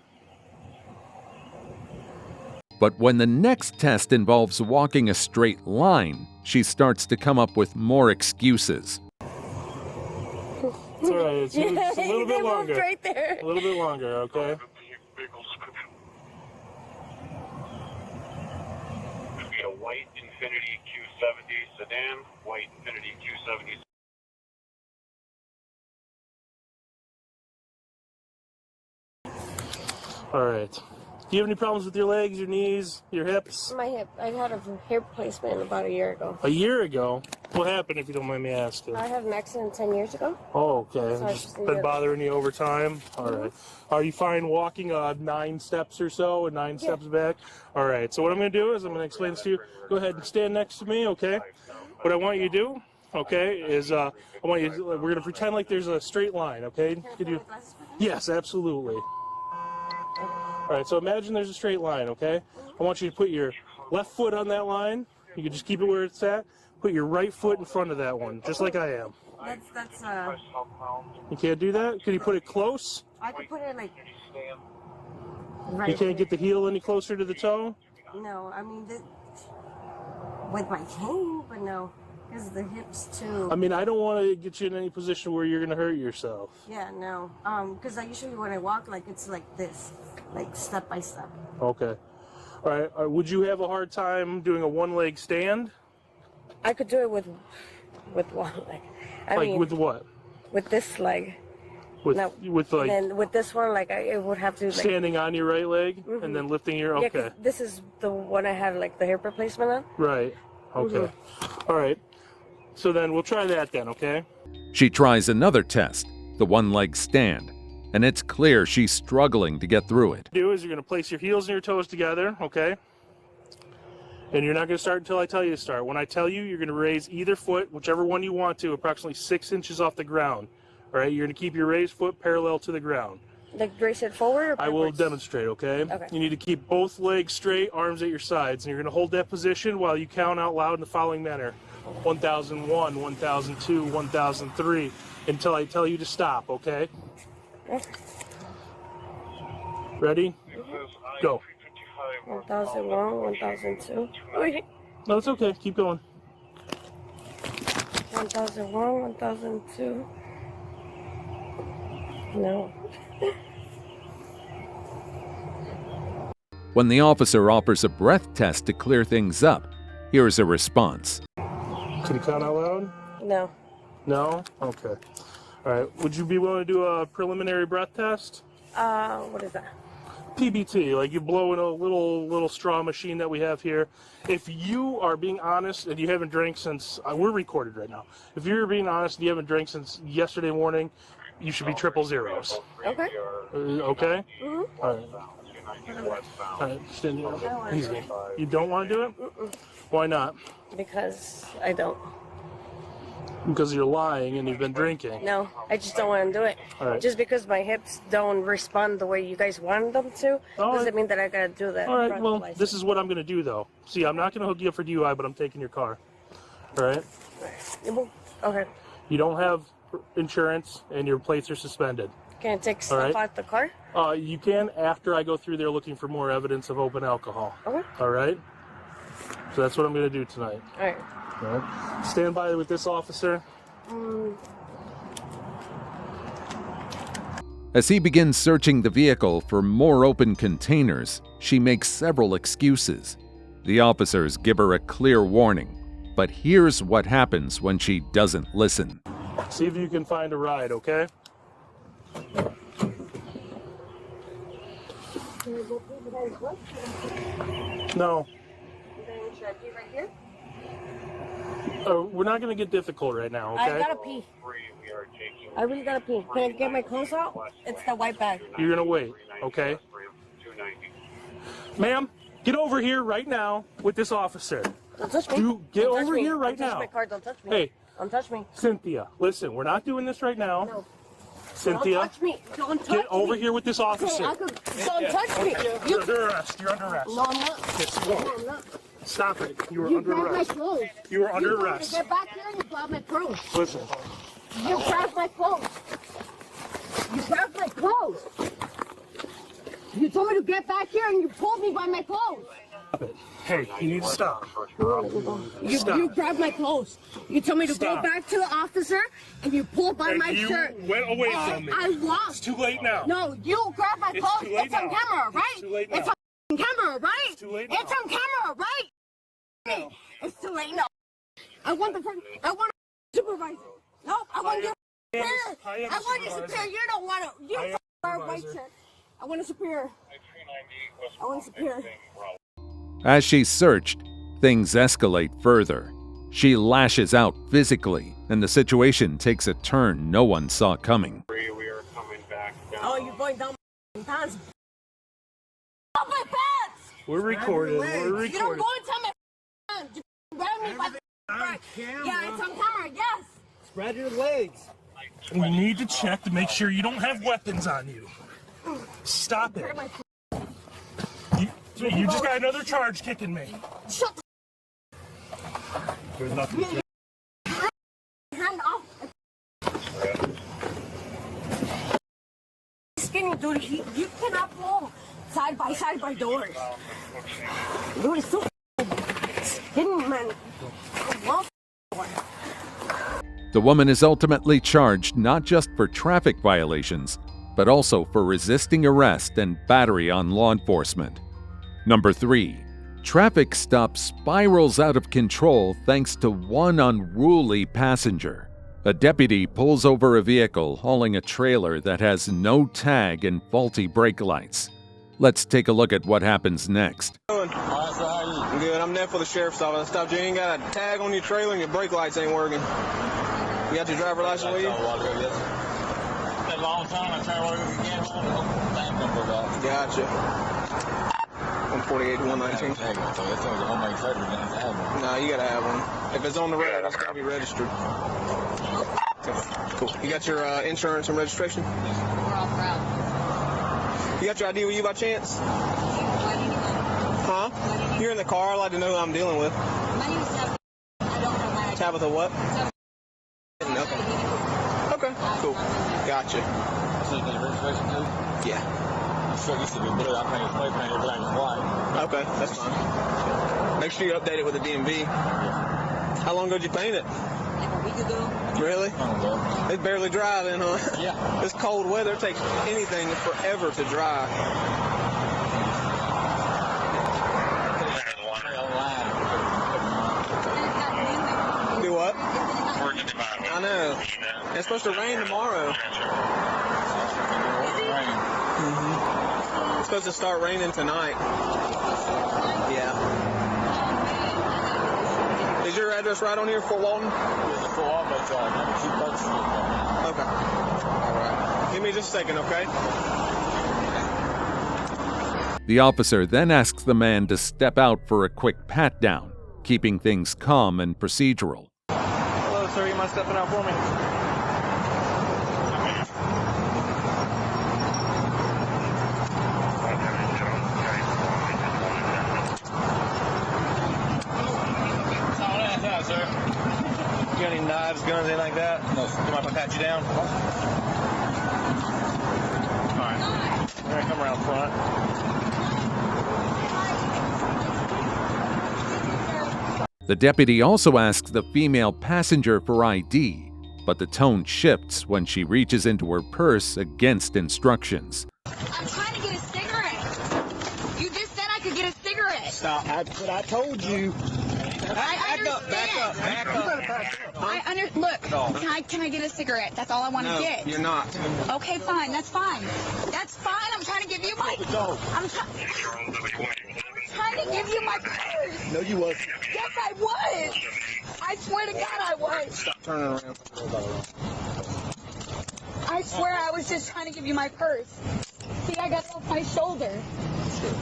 Speaker 1: But when the next test involves walking a straight line, she starts to come up with more excuses.
Speaker 7: It's all right. It's a little bit longer.
Speaker 8: Right there.
Speaker 7: A little bit longer, okay?
Speaker 10: A white Infiniti Q70 sedan, white Infiniti Q70.
Speaker 7: All right. Do you have any problems with your legs, your knees, your hips?
Speaker 8: My hip. I had a hip replacement about a year ago.
Speaker 7: A year ago? What happened, if you don't mind me asking?
Speaker 8: I had an accident 10 years ago.
Speaker 7: Oh, okay.
Speaker 8: So
Speaker 7: Just been bothering you over time? All right. Are you fine walking 9 steps or so and 9 steps back? All right. So what I'm going to do is I'm going to explain this to you. Go ahead and stand next to me, okay? What I want you to do, okay, is we're going to pretend like there's a straight line, okay? Could you? Yes, absolutely. All right, so imagine there's a straight line, okay? I want you to put your left foot on that line. You can just keep it where it's at. Put your right foot in front of that one, just like I am. You can't do that? Could you put it close?
Speaker 8: I could put it like...
Speaker 7: You can't get the heel any closer to the toe?
Speaker 8: No, I mean, with my cane, but no. Because the hips too.
Speaker 7: I mean, I don't want to get you in any position where you're going to hurt yourself.
Speaker 8: Yeah, no. Because I usually, when I walk, like, it's like this. Like, step by step.
Speaker 7: Okay. All right. Would you have a hard time doing a one-leg stand?
Speaker 8: I could do it with one leg. I mean,
Speaker 7: with what?
Speaker 8: With this leg.
Speaker 7: With like.
Speaker 8: And then with this one, like, it would have to. Like,
Speaker 7: standing on your right leg and then lifting your. Okay.
Speaker 8: Yeah, 'cause this is the one I had, like, the hip replacement on.
Speaker 7: Right. Okay. All right. So then we'll try that then, okay?
Speaker 1: She tries another test, the one-leg stand, and it's clear she's struggling to get through it.
Speaker 7: What you do is you're going to place your heels and your toes together, okay? And you're not going to start until I tell you to start. When I tell you, you're going to raise either foot, whichever one you want to, approximately 6 inches off the ground. All right? You're going to keep your raised foot parallel to the ground.
Speaker 8: Like, raise it forward or backwards?
Speaker 7: I will demonstrate, okay?
Speaker 8: Okay.
Speaker 7: You need to keep both legs straight, arms at your sides, and you're going to hold that position while you count out loud in the following manner. 1001, 1002, 1003, until I tell you to stop, okay? Ready? Go.
Speaker 8: 1001, 1002.
Speaker 7: No, it's okay. Keep going.
Speaker 8: 1001, 1002. No.
Speaker 1: When the officer offers a breath test to clear things up, here's a response.
Speaker 7: Can you count out loud?
Speaker 8: No.
Speaker 7: No? Okay. All right. Would you be willing to do a preliminary breath test?
Speaker 8: What is that?
Speaker 7: PBT, like you blow in a little straw machine that we have here. If you are being honest and you haven't drank since, we're recorded right now. If you're being honest and you haven't drank since yesterday morning, you should be 000.
Speaker 8: Okay.
Speaker 7: Okay?
Speaker 8: Mm-hmm.
Speaker 7: All right. All right, stand here. Easy. You don't want to do it? Why not?
Speaker 8: Because I don't.
Speaker 7: Because you're lying and you've been drinking.
Speaker 8: No, I just don't want to do it.
Speaker 7: All right.
Speaker 8: Just because my hips don't respond the way you guys want them to, doesn't mean that I gotta do that.
Speaker 7: All right, well, this is what I'm going to do, though. See, I'm not going to hook you up for DUI, but I'm taking your car. All right?
Speaker 8: Okay.
Speaker 7: You don't have insurance, and your plates are suspended.
Speaker 8: Can I take stuff out the car?
Speaker 7: You can after I go through there looking for more evidence of open alcohol.
Speaker 8: Okay.
Speaker 7: All right? So that's what I'm going to do tonight.
Speaker 8: All right.
Speaker 7: All right. Stand by with this officer.
Speaker 1: As he begins searching the vehicle for more open containers, she makes several excuses. The officers give her a clear warning, but here's what happens when she doesn't listen.
Speaker 7: See if you can find a ride, okay? No.
Speaker 8: Should I pee right here?
Speaker 7: We're not going to get difficult right now, okay?
Speaker 8: I gotta pee. I really gotta pee. Can I get my clothes out? It's the white bag.
Speaker 7: You're going to wait, okay? Ma'am, get over here right now with this officer.
Speaker 8: Don't touch me.
Speaker 7: Get over here right now.
Speaker 8: Don't touch my car. Don't touch me.
Speaker 7: Hey.
Speaker 8: Don't touch me.
Speaker 7: Cynthia, listen, we're not doing this right now.
Speaker 8: No.
Speaker 7: Cynthia,
Speaker 8: Don't touch me. Don't touch me.
Speaker 7: get over here with this officer.
Speaker 8: Don't touch me.
Speaker 7: You're under arrest. You're under arrest.
Speaker 8: No, I'm not.
Speaker 7: Yes, you are.
Speaker 8: No, I'm not.
Speaker 7: Stop it. You are under
Speaker 8: grabbed
Speaker 7: arrest.
Speaker 8: my clothes.
Speaker 7: You are under arrest.
Speaker 8: Get back here and you grab my clothes.
Speaker 7: Listen,
Speaker 8: You grabbed my clothes. You grabbed my clothes. You told me to get back here and you pulled me by my clothes.
Speaker 7: Hey, you need to stop.
Speaker 8: You grabbed my clothes. You told me to go back to the officer and you pulled by my shirt.
Speaker 7: You went away from me.
Speaker 8: I walked.
Speaker 7: It's too late now.
Speaker 8: No, you grabbed my clothes.
Speaker 7: Too late
Speaker 8: It's on
Speaker 7: now.
Speaker 8: camera, right?
Speaker 7: It's too late now.
Speaker 8: It's on camera, right?
Speaker 7: It's too late now.
Speaker 8: It's on camera, right?
Speaker 7: No.
Speaker 8: It's too late now. I want a supervisor. No, I want your superior. I want your superior. You don't want to. You don't wear a white shirt. I want a superior. I want a superior.
Speaker 1: As she's searched, things escalate further. She lashes out physically, and the situation takes a turn no one saw coming.
Speaker 10: We are coming back down.
Speaker 8: Oh, you're going down my pants. Down my pants!
Speaker 7: We're recorded. We're
Speaker 8: You don't
Speaker 7: recorded.
Speaker 8: go and tell my pants. You grab me by the Yeah, it's on camera, yes.
Speaker 11: Spread your legs.
Speaker 7: We need to check to make sure you don't have weapons on you. Stop it. You just got another charge kicking me.
Speaker 8: Shut
Speaker 7: There's nothing.
Speaker 8: the hand off. Skinny dude, you cannot pull side by doors. Dude, it's so skinny, man.
Speaker 1: The woman is ultimately charged not just for traffic violations, but also for resisting arrest and battery on law enforcement. Number 3. Traffic stop spirals out of control thanks to one unruly passenger. A deputy pulls over a vehicle hauling a trailer that has no tag and faulty brake lights. Let's take a look at what happens next.
Speaker 11: Good. I'm there for the sheriff's office. Stop. You ain't got a tag on your trailer and your brake lights ain't working. You got your driver's license with you?
Speaker 3: A long time. I try to work again.
Speaker 11: Gotcha. 148 to 119. No, you gotta have one. If it's on the road, it's gotta be registered. Cool. You got your insurance and registration?
Speaker 3: We're off route.
Speaker 11: You got your ID with you by chance? Huh? You're in the car. I'd like to know who I'm dealing with.
Speaker 3: My name is Tabitha. I don't know my
Speaker 11: Tabitha what? Okay. Okay. Cool. Gotcha. Yeah. Okay, that's fine. Make sure you update it with the DMV. How long ago did you paint it?
Speaker 3: Like a week ago.
Speaker 11: Really? It's barely dry then, huh?
Speaker 3: Yeah.
Speaker 11: This cold weather takes anything forever to dry. Do what? I know. It's supposed to rain tomorrow. It's supposed to start raining tonight. Yeah. Is your address right on here, Fort Walton? Okay. All right. Give me just a second, okay?
Speaker 1: The officer then asks the man to step out for a quick pat-down, keeping things calm and procedural.
Speaker 11: Hello, sir. You mind stepping out for me? You got any knives, guns, anything like that? No. You mind if I pat you down? All right. All right, come around front.
Speaker 1: The deputy also asks the female passenger for ID, but the tone shifts when she reaches into her purse against instructions.
Speaker 3: I'm trying to get a cigarette. You just said I could get a cigarette.
Speaker 11: Stop. But I told you.
Speaker 3: Back up. Look, can I get a cigarette? That's all I want to get.
Speaker 11: You're not.
Speaker 3: Okay, fine. That's fine. That's fine. I'm trying to give you my. I'm trying to give you my purse.
Speaker 11: No, you wasn't.
Speaker 3: Yes, I was. I swear to God, I was.
Speaker 11: Stop turning around.
Speaker 3: I swear I was just trying to give you my purse. See, I got it off my shoulder.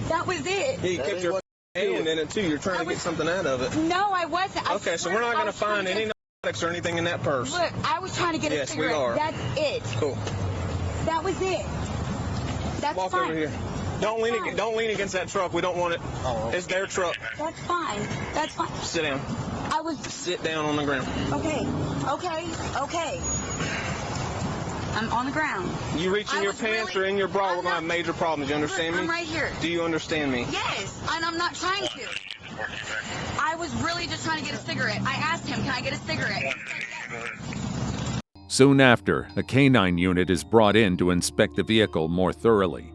Speaker 3: That was it.
Speaker 11: Yeah, you kept your hand in it too. You're trying to get something out of it.
Speaker 3: No, I wasn't.
Speaker 11: Okay, so we're not going to find any narcotics or anything in that purse.
Speaker 3: Look, I was trying to get a cigarette.
Speaker 11: Yes, we are.
Speaker 3: That's it.
Speaker 11: Cool.
Speaker 3: That was it. That's
Speaker 11: Walk
Speaker 3: fine.
Speaker 11: over here. Don't lean against that truck. We don't want it. It's their truck.
Speaker 3: That's fine. That's fine.
Speaker 11: Sit down.
Speaker 3: I was.
Speaker 11: Sit down on the ground.
Speaker 3: Okay.
Speaker 12: I'm on the ground.
Speaker 11: You reach in your pants or in your bra, we're going to have major problems. You understand me?
Speaker 12: I'm right here.
Speaker 11: Do you understand me?
Speaker 12: Yes, and I'm not trying to. I was really just trying to get a cigarette. I asked him, can I get a cigarette?
Speaker 1: Soon after, a canine unit is brought in to inspect the vehicle more thoroughly.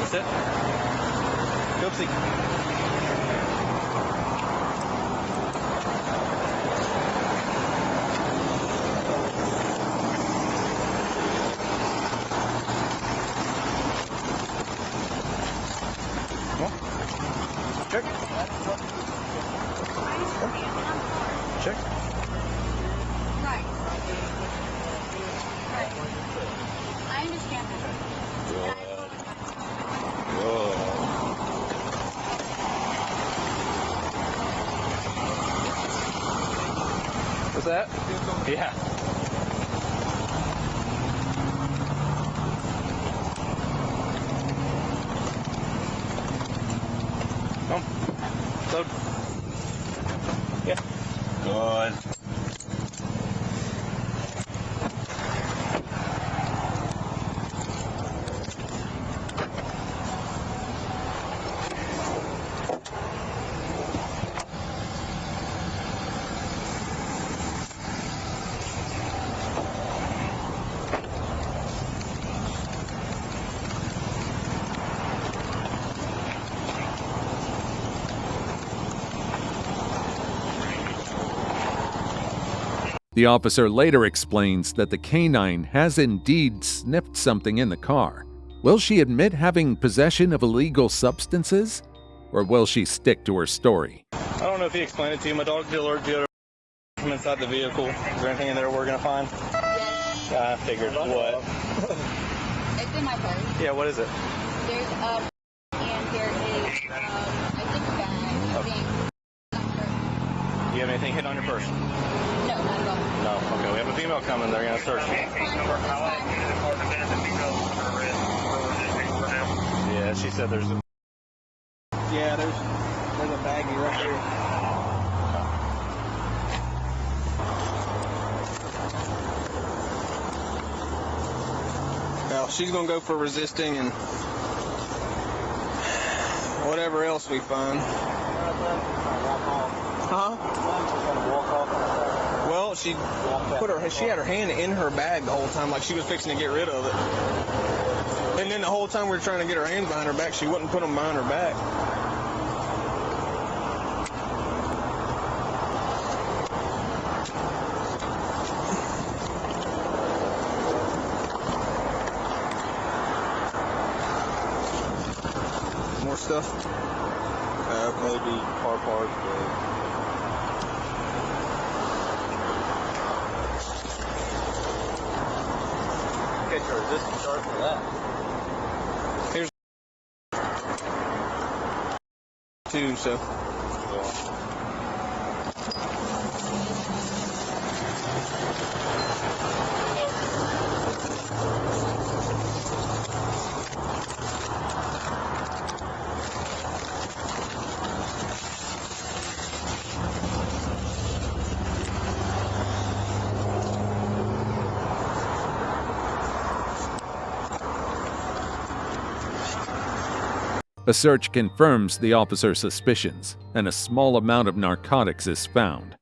Speaker 11: Sit. Go see. Check. Check.
Speaker 12: Right. Right. I understand that.
Speaker 11: What's that? Yeah. Come. Load. Yeah. Good.
Speaker 1: The officer later explains that the canine has indeed sniffed something in the car. Will she admit having possession of illegal substances? Or will she stick to her story?
Speaker 11: I don't know if he explained it to you. My dog dealer from inside the vehicle. Is there anything in there we're going to find?
Speaker 12: Yes.
Speaker 11: I figured. What?
Speaker 12: It's in my purse.
Speaker 11: Yeah, what is it?
Speaker 12: There's and there is I think a bag.
Speaker 11: Okay. Do you have anything hidden on your purse?
Speaker 12: No, not at all.
Speaker 11: No. Okay, we have a female coming. They're going to search you. Yeah, she said there's a... Yeah, there's a baggie right there. Well, she's going to go for resisting and whatever else we find. Huh? Well, she had her hand in her bag the whole time, like she was fixing to get rid of it. And then the whole time we were trying to get her hands behind her back, she wouldn't put them behind her back. More stuff? Maybe car parts, but... Get your resistance charge for that. Here's 2, so. Yeah.
Speaker 1: A search confirms the officer's suspicions, and a small amount of narcotics is found.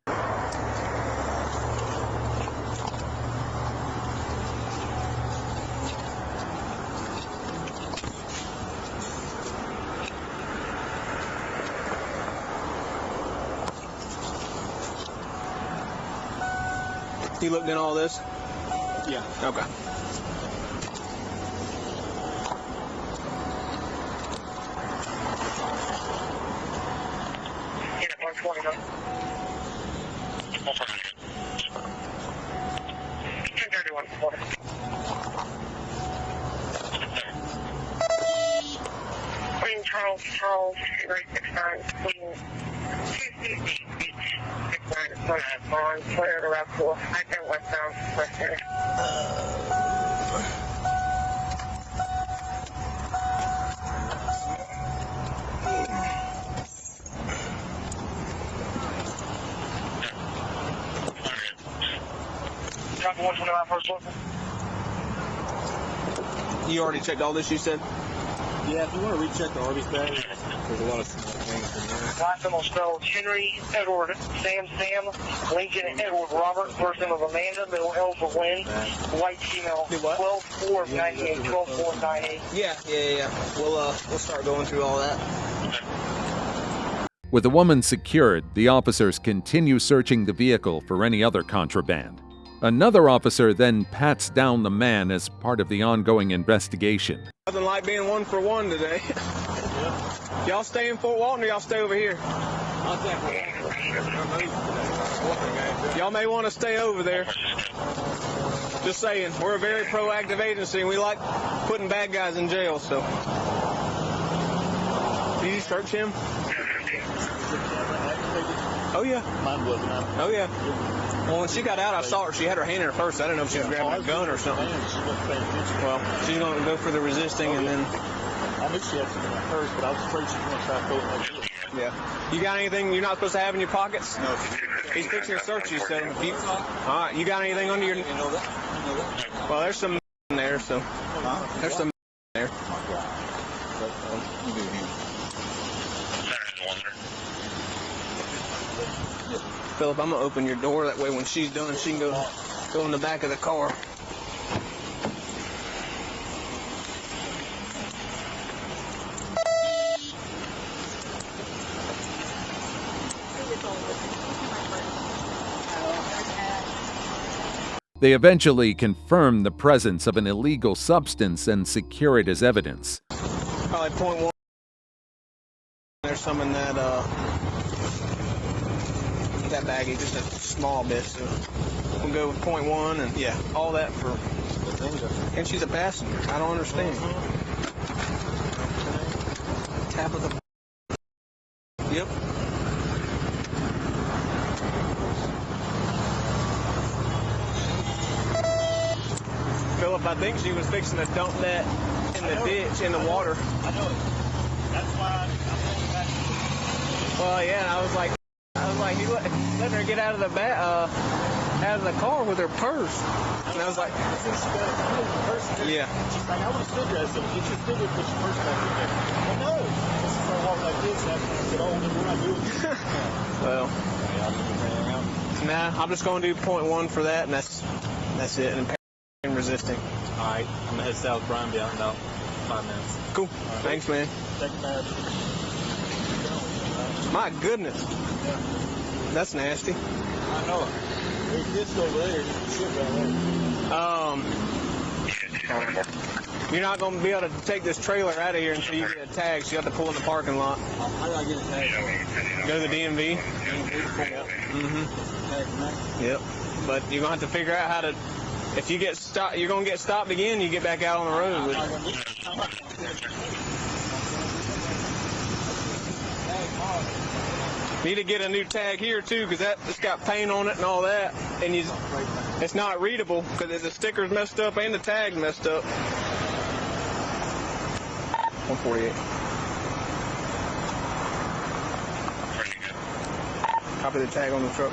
Speaker 11: You looked in all this? Yeah. Okay.
Speaker 10: Yeah, 129.
Speaker 13: Falls, 969, between 250 Beach, 69, Bond, Toyota RAV4, I-10 westbound, West Center.
Speaker 10: Copy 129 first local.
Speaker 11: You already checked all this, you said?
Speaker 10: Yeah, if you want to recheck the Arby's bag, there's a lot of small things in there.
Speaker 13: Last name will spell Henry, Edward, Sam, Lincoln, Edward, Robert, first name of Amanda, middle L for Lynn, white female, 12-4 of 98, 12-4 of 98.
Speaker 11: Yeah. We'll start going through all that.
Speaker 1: With the woman secured, the officers continue searching the vehicle for any other contraband. Another officer then pats down the man as part of the ongoing investigation.
Speaker 11: Nothing like being 1 for 1 today. Y'all stay in Fort Walton or y'all stay over here? Y'all may want to stay over there. Just saying, we're a very proactive agency and we like putting bad guys in jail, so. Did you search him? Oh yeah.
Speaker 10: Mine wasn't.
Speaker 11: Oh yeah. Well, when she got out, I saw her. She had her hand in her purse. I didn't know if she was grabbing a gun or something. Well, she's going to go for the resisting and then...
Speaker 10: I knew she had something in her purse, but I was afraid she was going to try to pull it.
Speaker 11: Yeah. You got anything you're not supposed to have in your pockets?
Speaker 10: No.
Speaker 11: He's fixing to search you, so... All right, you got anything under your... Well, there's some in there, so... There's some in there. Philip, I'm going to open your door. That way when she's done, she can go in the back of the car.
Speaker 1: They eventually confirm the presence of an illegal substance and secure it as evidence.
Speaker 11: Probably .1. There's some in that baggie, just a small bit. So we'll go with .1 and yeah, all that for. And she's a passenger. I don't understand. Tabitha. Yep. Philip, I think she was fixing to dump that in the ditch in the water.
Speaker 10: I know it. That's why I'm back.
Speaker 11: Well, yeah, and I was like, he letting her get out of the car with her purse. And I was like, yeah.
Speaker 10: She's like, I want to still dress it. Get your sticker, put your purse back in there. Well, no. This is gonna walk like this after I get old and we're not doing it.
Speaker 11: Well, nah, I'm just gonna do .1 for that, and that's it. And resisting.
Speaker 10: All right, I'm gonna head south. Brian be out in about 5 minutes.
Speaker 11: Cool.
Speaker 10: Right.
Speaker 11: Thanks, man.
Speaker 10: Take a bath.
Speaker 11: My goodness.
Speaker 10: Yeah.
Speaker 11: That's nasty.
Speaker 10: I know it. There's this over there. Shit right there.
Speaker 11: You're not going to be able to take this trailer out of here until you get a tag, so you have to pull in the parking lot.
Speaker 10: I gotta get a tag.
Speaker 11: Go to the DMV? Mm-hmm. Yep. But you're going to have to figure out how to... If you get stopped, you're going to get stopped again, you get back out on the road with it. Need to get a new tag here too, because it's got paint on it and all that, and it's not readable because the sticker's messed up and the tag's messed up. 148. Copy the tag on the truck.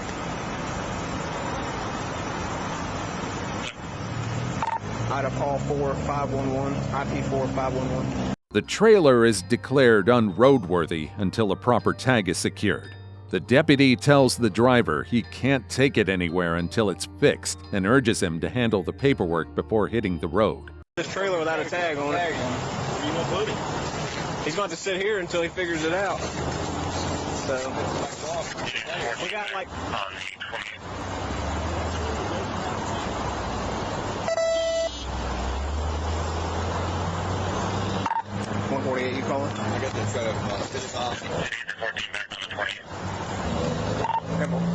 Speaker 11: Ida Paul 4511, IP 4511.
Speaker 1: The trailer is declared unroadworthy until a proper tag is secured. The deputy tells the driver he can't take it anywhere until it's fixed and urges him to handle the paperwork before hitting the road.
Speaker 11: This trailer without a tag on it.
Speaker 10: Where you gonna put it?
Speaker 11: He's going to sit here until he figures it out. So we got like 148, you calling?
Speaker 10: I got the truck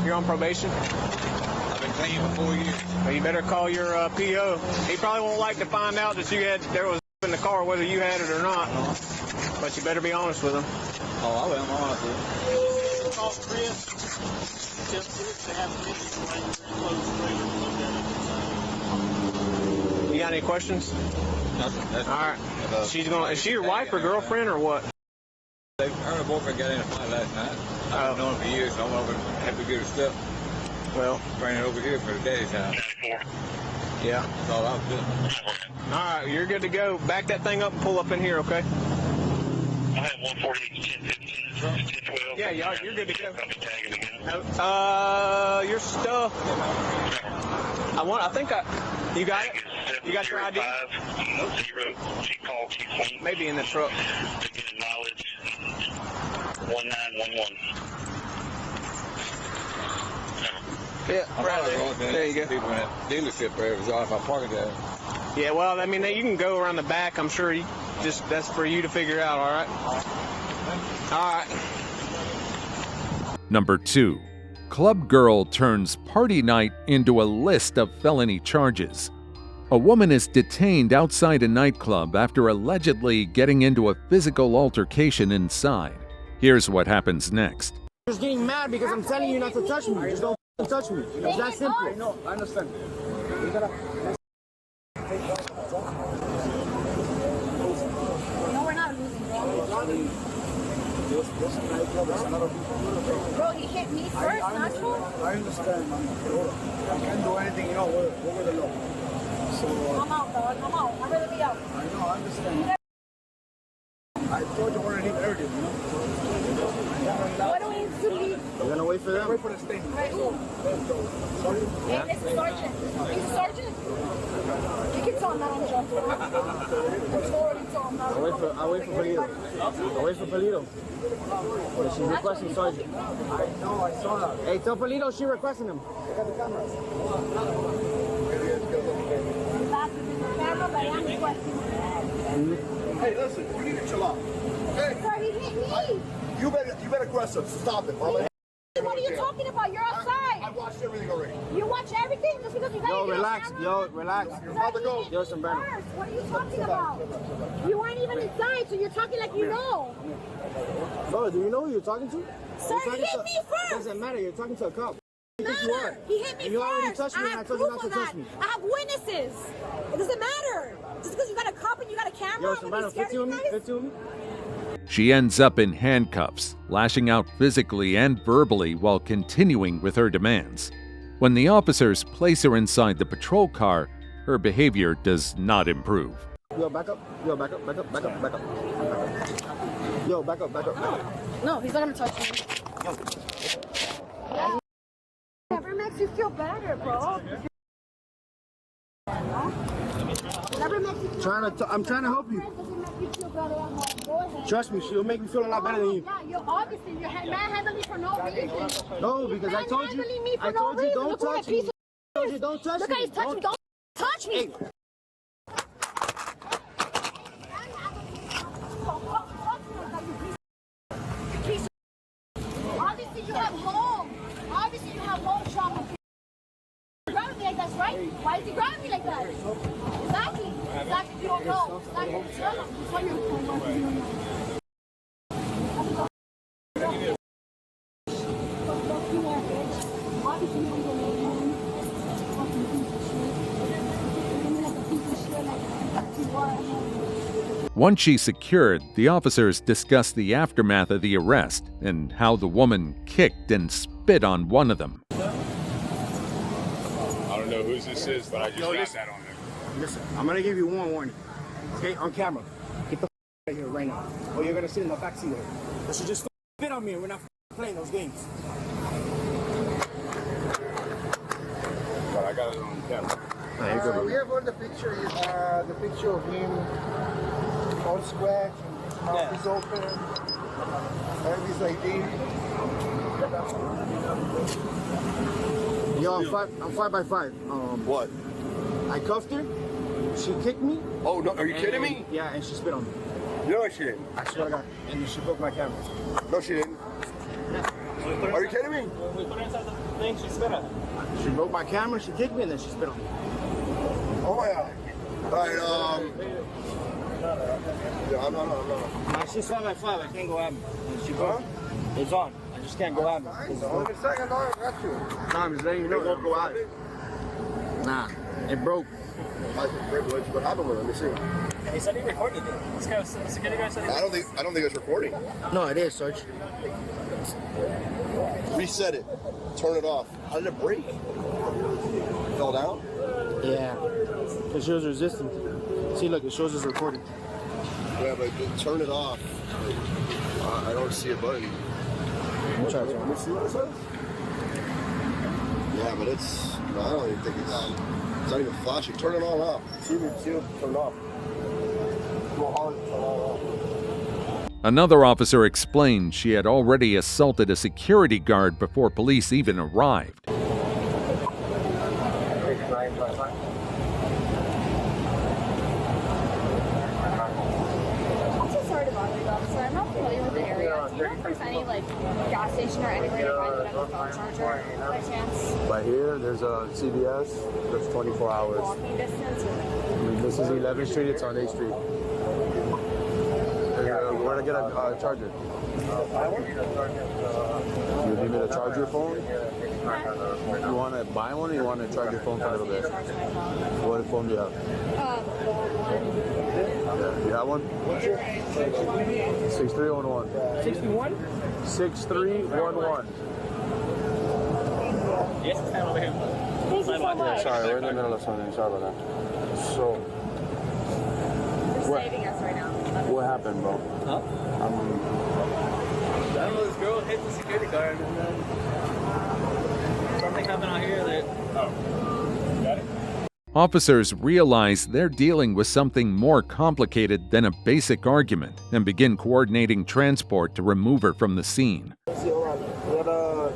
Speaker 11: You're on probation?
Speaker 10: I've been clean for 4 years.
Speaker 11: Well, you better call your PO. He probably won't like to find out that there was in the car, whether you had it or not. But you better be honest with him.
Speaker 10: Oh, I will. I'm on it. Call Chris. Tell Chris to have
Speaker 11: You got any questions?
Speaker 10: nothing.
Speaker 11: All right. Is she your wife or girlfriend or what?
Speaker 10: Her and her boyfriend got in a fight last night. I've known him for years, so I went over and had to get her stuff.
Speaker 11: Well,
Speaker 10: bring it over here for the daddy's house.
Speaker 11: Yeah.
Speaker 10: That's all I was doing.
Speaker 11: All right, you're good to go. Back that thing up and pull up in here, okay?
Speaker 13: I have 148, 1015,
Speaker 11: Yeah, you're good to go. Your stuff. You got it? You got your ID?
Speaker 13: 0, she called, she's home.
Speaker 11: Maybe in the truck.
Speaker 13: To get knowledge, 1911.
Speaker 11: Yeah, right there you go.
Speaker 10: People in that dealership there was off I parked there.
Speaker 11: Yeah, well, I mean, you can go around the back. I'm sure that's for you to figure out, all right? All right.
Speaker 1: Number 2. Club girl turns party night into a list of felony charges. A woman is detained outside a nightclub after allegedly getting into a physical altercation inside. Here's what happens next.
Speaker 14: You're just getting mad because I'm telling you not to touch me. Just don't touch me. It's that simple.
Speaker 10: No, I understand.
Speaker 8: No, we're not losing, bro. Bro, he hit me first, not you.
Speaker 10: I understand, man. I can't do anything, we're the law. So,
Speaker 8: I'm out, dog. I'm out. I'd rather be out.
Speaker 10: I know, I understand. I told you we're going to leave early,
Speaker 8: Why do we need to leave?
Speaker 14: You're gonna wait for them?
Speaker 10: Wait for the statement.
Speaker 8: Right, who? Hey, this is Sergeant. He's a sergeant? You can tell him that on the job. I'm already told him that.
Speaker 14: I'll wait for Polito. I'll wait for Polito. She's requesting Sergeant.
Speaker 10: I know, I saw that.
Speaker 14: Hey, tell Polito she's requesting him.
Speaker 10: I got the cameras. Hey, listen, you need to chill out. Hey,
Speaker 8: Sir, he hit me.
Speaker 10: you better aggressive. Stop it, bro.
Speaker 8: What are you talking about? You're outside.
Speaker 10: I watched everything already.
Speaker 8: You watch everything just because you got
Speaker 14: Yo,
Speaker 8: your
Speaker 14: relax.
Speaker 8: camera?
Speaker 14: Yo, relax.
Speaker 8: Sir,
Speaker 10: go.
Speaker 14: Yo, some banner.
Speaker 8: First, what are you talking about? You weren't even inside, so you're talking like you know.
Speaker 14: Bro, do you know who you're talking to?
Speaker 8: Sir, he hit me first.
Speaker 14: Doesn't matter. You're talking to a cop.
Speaker 8: He hit me
Speaker 14: And you already
Speaker 8: first.
Speaker 14: touched me,
Speaker 8: I
Speaker 14: and I
Speaker 8: have
Speaker 14: told you
Speaker 8: proof
Speaker 14: not to
Speaker 8: of
Speaker 14: touch
Speaker 8: that.
Speaker 14: me.
Speaker 8: I have witnesses. It doesn't matter. Just because you got a cop and you got a camera.
Speaker 14: Yo,
Speaker 8: I'm
Speaker 14: some
Speaker 8: gonna
Speaker 14: banner.
Speaker 8: be scared of you guys?
Speaker 14: 50 on me.
Speaker 1: She ends up in handcuffs, lashing out physically and verbally while continuing with her demands. When the officers place her inside the patrol car, her behavior does not improve.
Speaker 14: Yo, back up. Yo, back up. Back up. Back up. Back up. Yo, back up. Back up. Back up.
Speaker 8: No, he's not gonna touch me. Never makes you feel better, bro. Never makes you feel
Speaker 14: I'm trying to help you.
Speaker 8: doesn't make you feel better at home. Go ahead.
Speaker 14: Trust me, she'll make me feel a lot better than you.
Speaker 8: Yeah, you're obviously you're manhandling me for no reason.
Speaker 14: No, because I told you.
Speaker 8: Manhandling me for
Speaker 14: I
Speaker 8: no
Speaker 14: told you
Speaker 8: reason.
Speaker 14: don't
Speaker 8: Look what
Speaker 14: touch
Speaker 8: that piece
Speaker 14: me.
Speaker 8: of
Speaker 14: I told you don't touch
Speaker 8: Look
Speaker 14: me.
Speaker 8: how he's touching me. Don't touch me.
Speaker 14: Hey.
Speaker 8: Obviously you have home. Obviously you have home trauma. Grabbing me like that, right? Why is he grabbing me like that? Exactly. Exactly. You don't know. Exactly. Tell your Obviously you don't go home. Fucking piece of shit. You're like a piece of shit like you are.
Speaker 1: Once she's secured, the officers discuss the aftermath of the arrest and how the woman kicked and spit on one of them.
Speaker 15: I don't know whose this is, but I just got that on there.
Speaker 14: Listen, I'm gonna give you one warning. Okay, on camera. Get the out of here right now. Or you're gonna sit in the back seat there. But you just spit on me and we're not playing those games.
Speaker 15: But I got it on camera.
Speaker 10: We have all the picture of him all scratched, his mouth is open, and his ID.
Speaker 14: Yo, I'm 5x5.
Speaker 10: What?
Speaker 14: I cuffed her. She kicked me.
Speaker 10: Oh no! Are you kidding me?
Speaker 14: Yeah, and she spit on me.
Speaker 10: No, she didn't.
Speaker 14: I swear to God. And she broke my camera.
Speaker 10: No, she didn't. Are you kidding me?
Speaker 11: We put her inside the thing, she spit on it.
Speaker 14: She broke my camera, she kicked me, and then she spit on me.
Speaker 10: Oh my God. All right, Yeah, I'm not.
Speaker 14: My shit's 5x5. I can't go at me. It's on. I just can't go at me.
Speaker 10: Hold on a second, dog. I got you.
Speaker 14: Nah, I'm just letting you know.
Speaker 10: It won't go out.
Speaker 14: Nah, it broke.
Speaker 10: What happened with it? Let me see.
Speaker 2: He said he recorded it. This guy was, the security guy said he
Speaker 10: I don't think it's recording.
Speaker 14: No, it is, Sarge.
Speaker 10: Reset it. Turn it off. How did it break? Fell down?
Speaker 14: Yeah. It shows resistance. See, look, it shows it's recording.
Speaker 10: Yeah, but turn it off. I don't see a button.
Speaker 14: Let me try it.
Speaker 10: Let me see what it says. Yeah, but it's. No, I don't even think it's not even flashing. Turn it on off. See if it turn it off. Go hard, turn it off.
Speaker 1: Another officer explained she had already assaulted a security guard before police even arrived.
Speaker 8: I'm so sorry to bother you, officer. I'm not familiar with the area. Do you know if there's any gas station or anywhere to find another phone charger by chance?
Speaker 15: By here, there's a CVS. There's 24 hours.
Speaker 8: Walking distance?
Speaker 15: This is 11th Street. It's on 8th Street. Where to get a charger? You need me to charge your phone? You want to buy one or you want to charge your phone for a little bit? What phone do you have? Yeah, you have one? 6311.
Speaker 2: 61?
Speaker 15: 6311.
Speaker 2: Yes, it's down over here.
Speaker 8: Thank you so much.
Speaker 15: Sorry, we're in the middle of something. Sorry about that. So,
Speaker 8: You're saving us right now.
Speaker 15: what happened, bro?
Speaker 2: Huh? I don't know, this girl hit the security guard and then something happened out here that... Oh. Got it?
Speaker 1: Officers realize they're dealing with something more complicated than a basic argument and begin coordinating transport to remove her from the scene.
Speaker 10: See, hold on. We gotta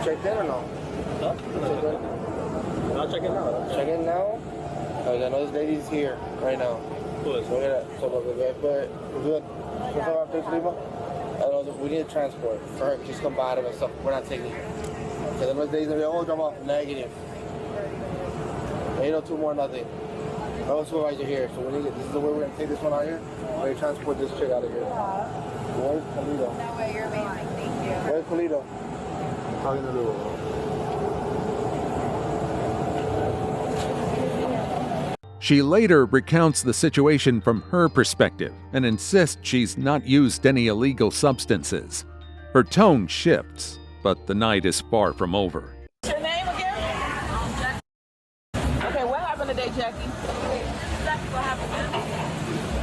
Speaker 10: check that or no?
Speaker 2: Huh? I'll check it now.
Speaker 10: Check it now? Because I know this lady's here right now.
Speaker 2: Who is?
Speaker 10: So we need a transport for her. Just come by them and stuff. We're not taking it. Because those days they all come off negative. Ain't no two more nothing. No supervisor here. So we need this is the way we're gonna take this one out here. We're gonna transport this chick out of here. Where's Polito?
Speaker 8: That way you're amazing. Thank you.
Speaker 10: Where's Polito?
Speaker 15: Talking to the
Speaker 1: She later recounts the situation from her perspective and insists she's not used any illegal substances. Her tone shifts, but the night is far from over.
Speaker 16: What's your name again? Jackie. Okay, what happened today, Jackie?
Speaker 17: Exactly what happened.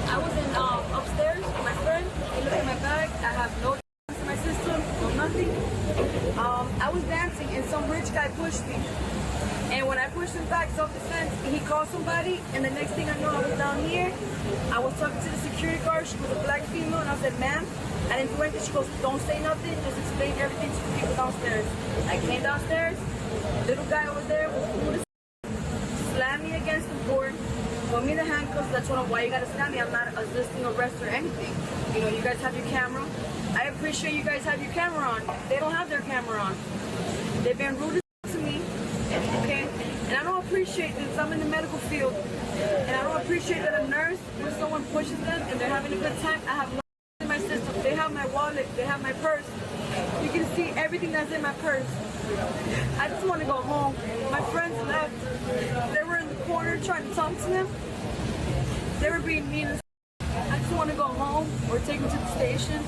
Speaker 17: I was in upstairs with my friend. He looked at my bag. I have no in my system, no nothing. I was dancing and some rich guy pushed me. And when I pushed him back self-defense, he called somebody, and the next thing I know, I was down here. I was talking to the security guard. She was a black female, and I said, ma'am, I didn't do anything. She goes, don't say nothing, just explain everything to the people downstairs. I came downstairs, little guy over there was cool as slammed me against the board, put me in the handcuffs. I told him, why you gotta slam me? I'm not resisting arrest or anything. You know, you guys have your camera. I appreciate you guys have your camera on. They don't have their camera on. They've been rude to me, okay? And I don't appreciate this. I'm in the medical field, and I don't appreciate that a nurse, when someone pushes them and they're having a good time, I have no in my system. They have my wallet, they have my purse. You can see everything that's in my purse. I just want to go home. My friends left. They were in the corner trying to talk to them. They were being mean as I just want to go home or take them to the station.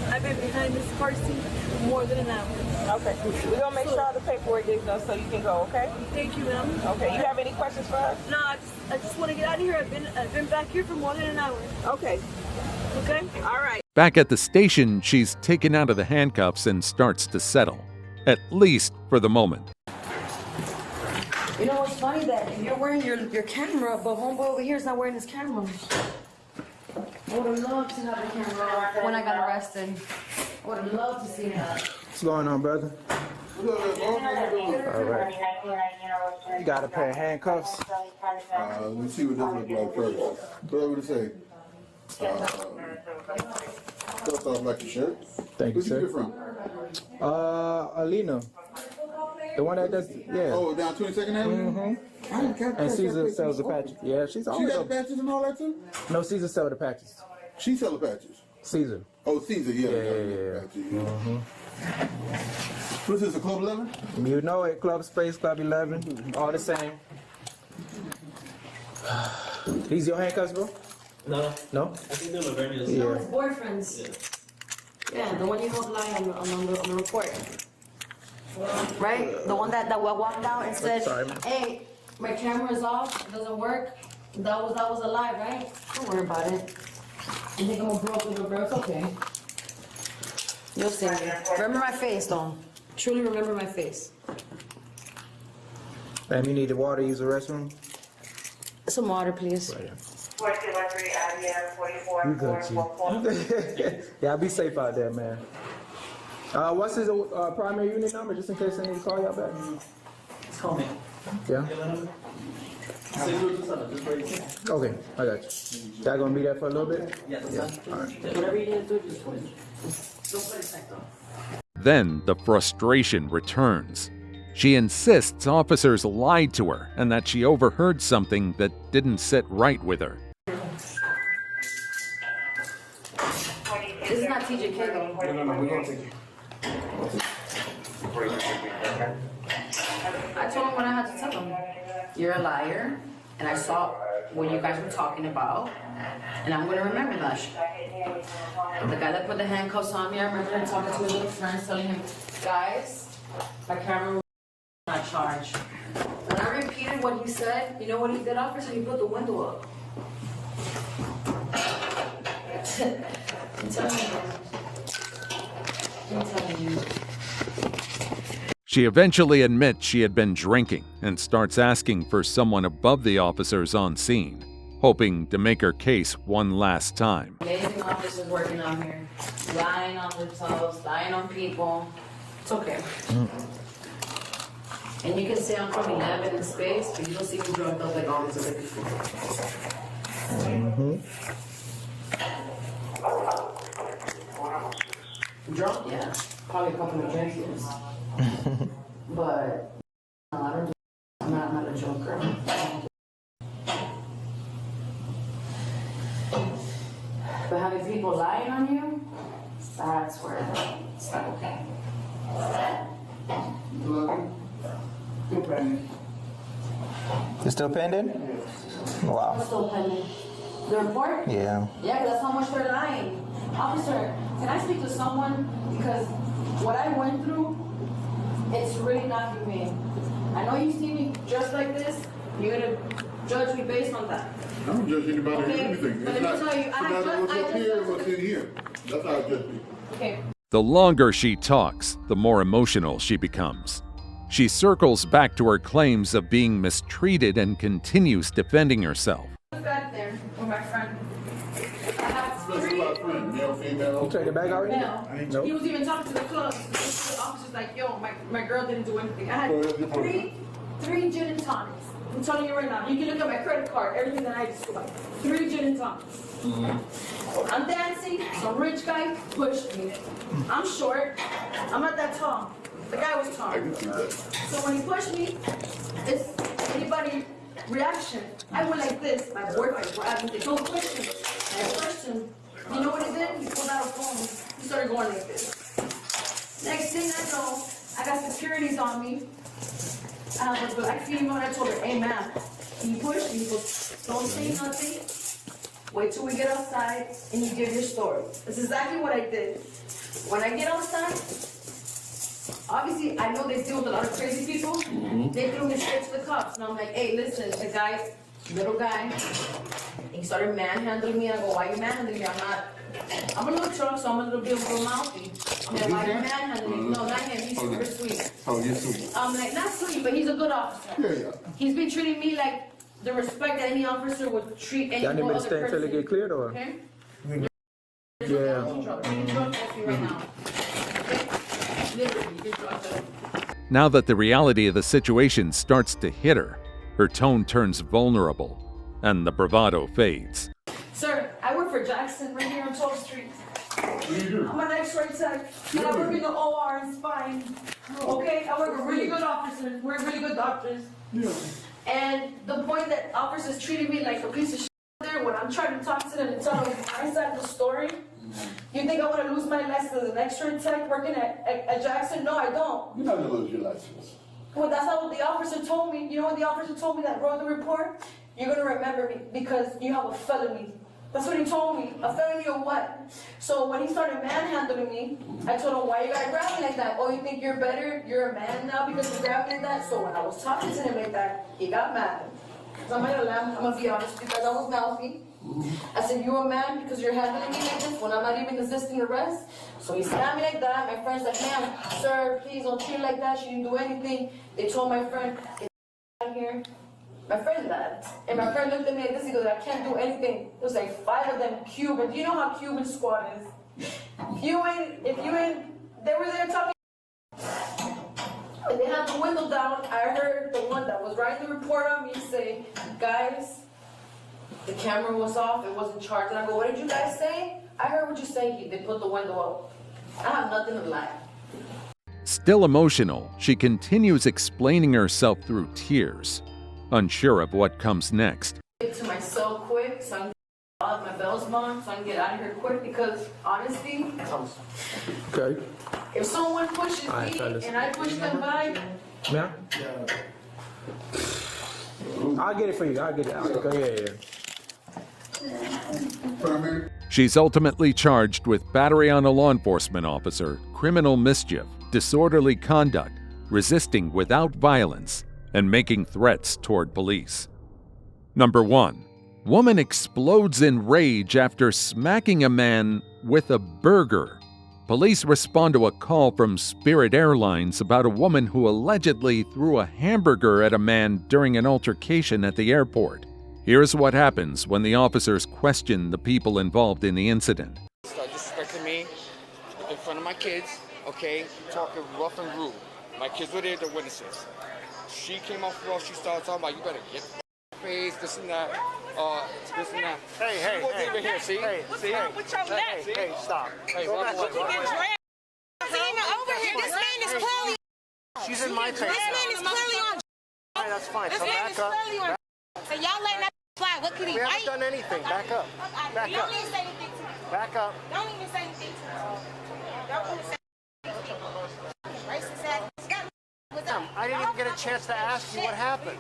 Speaker 17: I've been behind this car seat more than an hour.
Speaker 16: Okay. We're going to make sure all the paperwork is done so you can go, okay?
Speaker 17: Thank you, ma'am.
Speaker 16: Okay. You have any questions for us?
Speaker 17: No, I just want to get out of here. I've been back here for more than an hour.
Speaker 16: Okay.
Speaker 17: Okay?
Speaker 16: All right.
Speaker 1: Back at the station, she's taken out of the handcuffs and starts to settle, at least for the moment.
Speaker 17: You know what's funny? That you're wearing your camera, but homeboy over here is not wearing his camera. I would have loved to have a camera when I got arrested. I would have loved to see that.
Speaker 14: What's going on, brother? All right. You got a pair of handcuffs.
Speaker 10: Let me see what this looks like first. What would it say? First off, like your shirt.
Speaker 14: Thank you,
Speaker 10: Where'd you
Speaker 14: sir.
Speaker 10: get it from?
Speaker 14: Alina.
Speaker 15: The one that does, yeah.
Speaker 18: Oh, down 22nd Avenue?
Speaker 15: Mm-hmm.
Speaker 18: I didn't catch
Speaker 15: And
Speaker 18: that.
Speaker 15: Caesar sells the patches. Yeah, she's
Speaker 18: She
Speaker 15: always.
Speaker 18: got the patches and all that too?
Speaker 15: No, Caesar sells the patches.
Speaker 18: She sell the patches?
Speaker 15: Caesar.
Speaker 18: Oh, Caesar, yeah.
Speaker 15: Mm-hmm.
Speaker 18: What's this, a Club 11?
Speaker 15: You know it, Club Space, Club 11, all the same. These your handcuffs, bro?
Speaker 19: No.
Speaker 15: No?
Speaker 19: I think they're Lavernia's.
Speaker 15: Yeah.
Speaker 17: No, his boyfriend's. Yeah, the one you helped lie on the report. Right? The one that walked out and said,
Speaker 15: Sorry, man.
Speaker 17: hey, my camera's off, it doesn't work. That was a lie, right? Don't worry about it. You think I'm a broke, bro? It's okay. You'll see me. Remember my face, though. Truly remember my face.
Speaker 15: Ma'am, you need the water, use the restroom?
Speaker 17: Some water, please.
Speaker 15: Right.
Speaker 13: 4213 Adia, 44.
Speaker 15: You good, Chief. Yeah, I'll be safe out there, man. What's his primary unit number, just in case I need to call y'all back?
Speaker 19: Just call me.
Speaker 15: Yeah? Okay, I got you. Y'all gonna be there for a little bit?
Speaker 19: Yes.
Speaker 15: Yeah. All right.
Speaker 17: Whatever you need to do, just don't put it back on.
Speaker 1: Then the frustration returns. She insists officers lied to her and that she overheard something that didn't sit right with her.
Speaker 17: This is not TJK, though.
Speaker 14: No, we're gonna take you.
Speaker 17: I told him what I had to tell him. You're a liar, and I saw what you guys were talking about, and I'm gonna remember that. The guy that put the handcuffs on me, I remember him talking to his little friends, telling him, guys, my camera was not charged. When I repeated what he said, you know what he did, officer? He put the window up. I'm telling you. I'm telling you.
Speaker 1: She eventually admits she had been drinking and starts asking for someone above the officers on scene, hoping to make her case one last time.
Speaker 17: Amazing officers working out here, lying on themselves, lying on people. It's okay. And you can say I'm from 11 in space, but you don't see me drunk up like all these other people. Drunk, yeah. Probably a couple of drinks, yes. But no, I don't do. I'm not a joker. But having people lying on you, that's where it's not okay.
Speaker 15: You still pending? Wow.
Speaker 17: It's still pending. The report?
Speaker 15: Yeah.
Speaker 17: Yeah, 'cause that's how much they're lying. Officer, can I speak to someone? Because what I went through, it's really not humane. I know you see me just like this. You're gonna judge me based on that.
Speaker 18: I don't judge anybody or
Speaker 17: Okay,
Speaker 18: anything.
Speaker 17: but
Speaker 18: It's
Speaker 17: let me
Speaker 18: not,
Speaker 17: tell you,
Speaker 18: it's
Speaker 17: I
Speaker 18: not
Speaker 17: just-
Speaker 18: what's
Speaker 17: I
Speaker 18: up
Speaker 17: just-
Speaker 18: here and what's in here. That's how I judge people.
Speaker 17: Okay.
Speaker 1: The longer she talks, the more emotional she becomes. She circles back to her claims of being mistreated and continues defending herself.
Speaker 17: Back there with my friend. I have three.
Speaker 18: Male, female.
Speaker 15: You take it back already?
Speaker 17: Male.
Speaker 15: Nope.
Speaker 17: He was even talking to the clubs. The officer's like, yo, my girl didn't do anything. I had three gin and tonics. I'm telling you right now. You can look at my credit card, everything that I just like. 3 gin and tonics. I'm dancing. Some rich guy pushed me. I'm short. I'm not that tall. The guy was tall.
Speaker 18: I can see that.
Speaker 17: So when he pushed me, it's anybody reaction. I went like this. My boyfriend grabbed me. Don't push him. I pushed him. You know what he did? He pulled out a phone. He started going like this. Next thing I know, I got securities on me. I have a black female, and I told her, hey man, he pushed me. He goes, don't say nothing. Wait till we get outside and you give your story. That's exactly what I did. When I get outside, obviously I know they deal with a lot of crazy people. They threw me straight to the cops. And I'm like, hey, listen, the guy, little guy, he started manhandling me. I go, why you manhandling me? I'm a little drunk, so I'm a little bit mouthy. I'm like, why you manhandling me? No, not him. He's super sweet.
Speaker 18: Oh, you're sweet.
Speaker 17: I'm like, not sweet, but he's a good officer.
Speaker 18: Yeah.
Speaker 17: He's been treating me like the respect that any officer would treat any
Speaker 15: Y'all need me
Speaker 17: other
Speaker 15: to stay until
Speaker 17: person.
Speaker 15: it get cleared or?
Speaker 17: Okay?
Speaker 15: Yeah.
Speaker 1: Now that the reality of the situation starts to hit her, her tone turns vulnerable and the bravado fades.
Speaker 17: Sir, I work for Jackson right here on 12th Street. I'm an X-ray tech, and I work in the OR and spine. Okay, I work with really good officers. doctors. We're really good doctors. Yeah. And the point that officers treated me like a piece of shit there when I'm trying to talk to them and tell them my side of the story. You think I want to lose my license as an X-ray tech working at Jackson? No, I don't.
Speaker 18: You're not gonna lose your license.
Speaker 17: Well, that's not what the officer told me. You know what the officer told me that wrote the report? You're gonna remember me because you have a felony. That's what he told me. A felony or what? So when he started manhandling me, I told him, why you gotta grab me like that? Oh, you think you're better? You're a man now because you grabbed me like that? So when I was talking to him like that, he got mad. So I'm gonna be honest because I was mouthy. I said, you're a man because you're handling me like this when I'm not even resisting arrest. So he slapped me like that. My friend's like, ma'am, sir, please don't treat her like that. She didn't do anything. They told my friend, get out here. My friend left. And my friend looked at me like this. He goes, I can't do anything. There was like 5 of them Cuban. Do you know how Cuban squad is? If you ain't, they were there talking. And they had the window down. I heard the one that was writing the report on me say, guys, the camera was off, it wasn't charged. And I go, what did you guys say? I heard what you say, they put the window up. I have nothing to lie.
Speaker 1: Still emotional, she continues explaining herself through tears, unsure of what comes next.
Speaker 17: Get to my cell quick, so I can get my bell's rung, so I can get out of here quick because honestly,
Speaker 15: Okay.
Speaker 17: if someone pushes me and I push them by,
Speaker 15: Yeah? I'll get it for you. I'll get it. Go ahead.
Speaker 1: She's ultimately charged with battery on a law enforcement officer, criminal mischief, disorderly conduct, resisting without violence, and making threats toward police. Number 1. Woman explodes in rage after smacking a man with a burger. Police respond to a call from Spirit Airlines about a woman who allegedly threw a hamburger at a man during an altercation at the airport. Here's what happens when the officers question the people involved in the incident.
Speaker 20: Started disrespecting me in front of my kids, okay, talking rough and rude. My kids were there, the witnesses. She came off the road, she started talking about, you better get the face, this and that, this and that.
Speaker 14: Hey,
Speaker 20: she wasn't even here, see?
Speaker 14: What's wrong with your neck? Hey, stop.
Speaker 20: Hey,
Speaker 14: Go back.
Speaker 12: Over here, this man is clearly.
Speaker 14: She's in my face.
Speaker 12: This man is clearly on.
Speaker 14: Hey, that's fine.
Speaker 12: This
Speaker 14: So
Speaker 12: man
Speaker 14: back
Speaker 12: is
Speaker 14: up.
Speaker 12: clearly on. So y'all letting that fly. What could he?
Speaker 14: We haven't done anything. Back up. Back
Speaker 12: You
Speaker 14: up.
Speaker 12: don't even say anything to me.
Speaker 14: Back up.
Speaker 12: Don't even say anything to me. Don't even say anything to me. Racist ass.
Speaker 14: I didn't even get a chance to ask you what happened.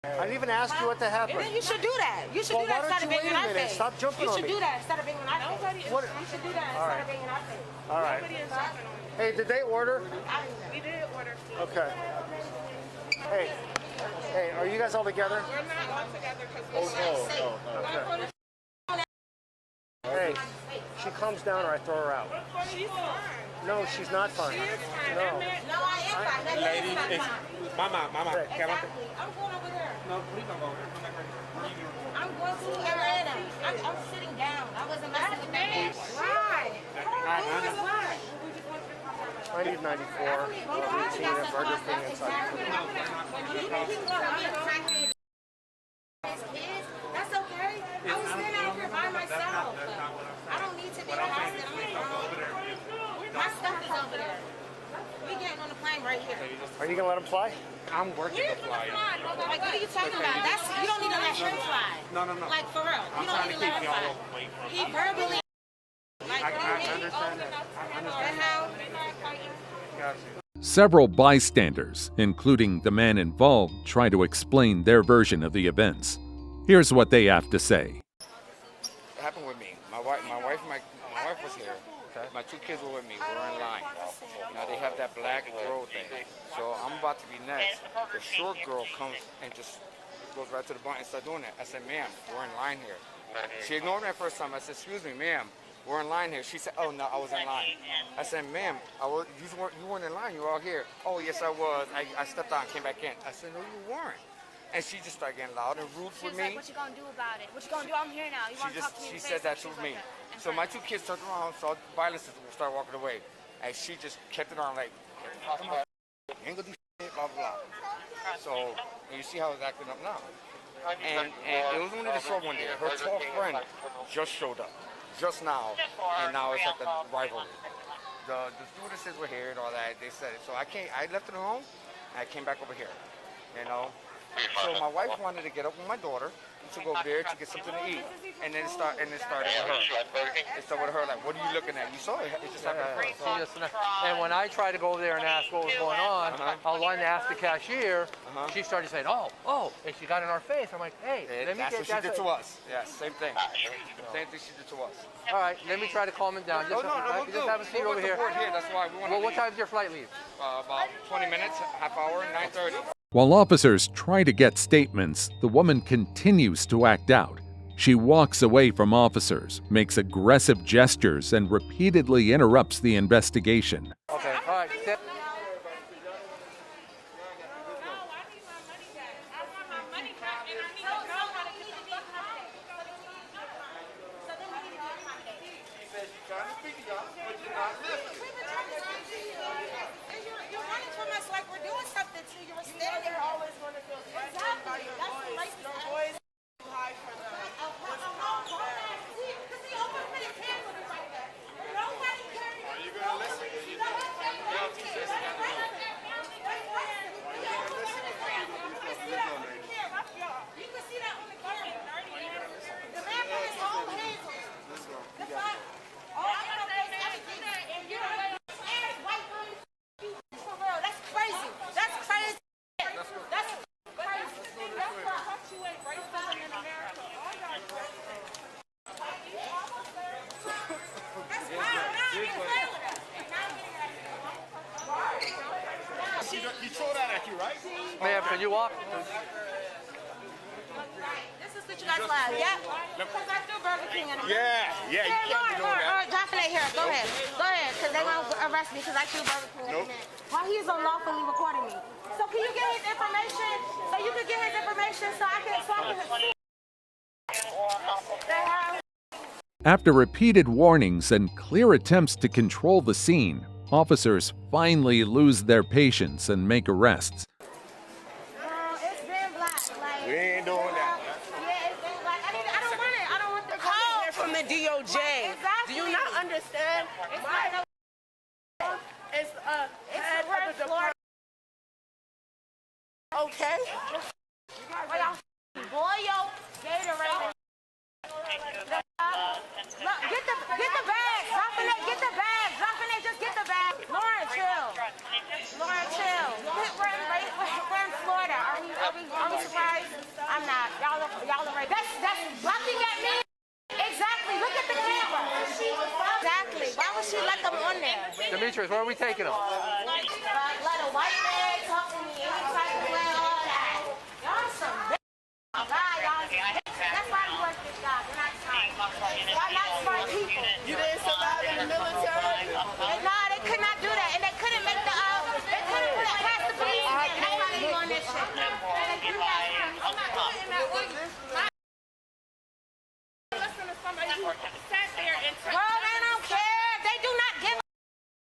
Speaker 14: I didn't even ask you what happened.
Speaker 12: Then you should do that. You should
Speaker 14: Well,
Speaker 12: do that
Speaker 14: why
Speaker 12: instead
Speaker 14: don't
Speaker 12: of
Speaker 14: you
Speaker 12: banging
Speaker 14: wait a
Speaker 12: our
Speaker 14: minute?
Speaker 12: face.
Speaker 14: Stop jumping
Speaker 12: You
Speaker 14: on
Speaker 12: should
Speaker 14: me.
Speaker 12: do that instead of banging our face.
Speaker 14: What?
Speaker 12: You should do that
Speaker 14: All
Speaker 12: instead
Speaker 14: right.
Speaker 12: of banging our face.
Speaker 14: All right. Hey, did they order?
Speaker 12: We did order food.
Speaker 14: Okay. Hey, are you guys all together?
Speaker 12: We're not all together because
Speaker 14: Oh, no. Hey, she comes down or I throw her out.
Speaker 12: She's fine.
Speaker 14: No, she's not fine.
Speaker 12: She is fine.
Speaker 14: No.
Speaker 12: No, I am fine. That lady's not fine.
Speaker 11: Mama,
Speaker 12: Exactly. I'm going over there.
Speaker 11: No, please don't go over there.
Speaker 12: I'm going to Atlanta. I'm sitting down. I wasn't messing with that man. Why? Why?
Speaker 14: I need 94. Burger King inside.
Speaker 12: That's okay. I was standing out here by myself. I don't need to be harassed. My stuff is over there. We getting on the plane right here.
Speaker 14: Are you gonna let him fly?
Speaker 11: I'm working the fly.
Speaker 12: Like, what are you talking about? You don't need to let him fly.
Speaker 11: No.
Speaker 12: Like, for real. You don't need to let him fly. He verbally.
Speaker 11: I understand that. I understand that. Got you.
Speaker 1: Several bystanders, including the man involved, try to explain their version of the events. Here's what they have to say.
Speaker 20: It happened with me. My wife was here. My 2 kids were with me. We were in line. Now they have that black girl thing. So I'm about to be next. The short girl comes and just goes right to the bar and starts doing that. I said, ma'am, we're in line here. She ignored me the first time. I said, excuse me, ma'am, we're in line here. She said, oh, no, I was in line. I said, ma'am, you weren't in line. You were all here. Oh, yes, I was. I stepped out and came back in. I said, no, you weren't. And she just started getting loud and rude with me.
Speaker 12: Like, what you gonna do about it? What you gonna do? I'm here now. You wanna talk to me?
Speaker 20: She said that to me. So my 2 kids turned around, saw violence, and started walking away. And she just kept it on like, come on, ain't gonna do shit, blah, blah, blah. So, and you see how it's acting up now. And it was only the short one there. Her tall friend just showed up, just now, and now it's like the rivalry. The stewardesses were here and all that. They said it. So I left it home. I came back over here, you know. So my wife wanted to get up with my daughter to go over there to get something to eat, and then it started with her. It started with her like, "What are you looking at?" You saw it. It just happened.
Speaker 21: And when I tried to go over there and ask what was going on, I wanted to ask the cashier. She started saying, "Oh," and she got in our face. I'm like, "Hey, let me
Speaker 20: that's
Speaker 21: get
Speaker 20: what she did to us. Yeah, same thing. Same thing she did to us.
Speaker 21: All right, let me try to calm him down. Just, just have a seat over here.
Speaker 20: That's why we want to
Speaker 21: Well, what time does your flight leave?
Speaker 20: About 20 minutes, half hour, 9:30.
Speaker 1: While officers try to get statements, the woman continues to act out. She walks away from officers, makes aggressive gestures, and repeatedly interrupts the investigation.
Speaker 21: Okay, all right.
Speaker 20: He threw that at you, right?
Speaker 21: Ma'am, can you walk?
Speaker 12: This is what you guys love, yeah? Because I do Burger King in
Speaker 20: Yeah, you can't be doing that.
Speaker 12: Definitely here. Go ahead, because they're going to arrest me because I do Burger King in a minute. While he's unlawfully recording me. So can you get his information? So you can get his information so I can see.
Speaker 1: After repeated warnings and clear attempts to control the scene, officers finally lose their patience and make arrests.
Speaker 12: It's been black. Like,
Speaker 20: we ain't doing that.
Speaker 12: Yeah, it's been black. I don't want it. I don't want the
Speaker 16: call from the DOJ.
Speaker 12: Exactly.
Speaker 16: Do you not understand?
Speaker 12: It's
Speaker 16: Head of the department. Okay.
Speaker 12: Boy, yo, Gatorade. Look, get the bag. Dropping it. Get the bag. Dropping it. Just get the bag. Lauren, chill. Lauren, chill. We're in Florida. Are we surprised? I'm not. Y'all are right. That's bucking at me. Exactly. Look at the camera. Exactly. Why would she let them on there?
Speaker 21: Demetrius, where are we taking them?
Speaker 12: Let a white man talk to me any type of way, all that. Y'all some bitch. That's why we work this job. We're not smart. Y'all not smart people.
Speaker 16: You didn't survive in the military?
Speaker 12: No, they could not do that. And they couldn't make the, they couldn't put it past the police. That's why they doing this shit. I'm not putting that on you.
Speaker 16: Listen to somebody who sat there and
Speaker 12: Bro, they don't care. They do not give a.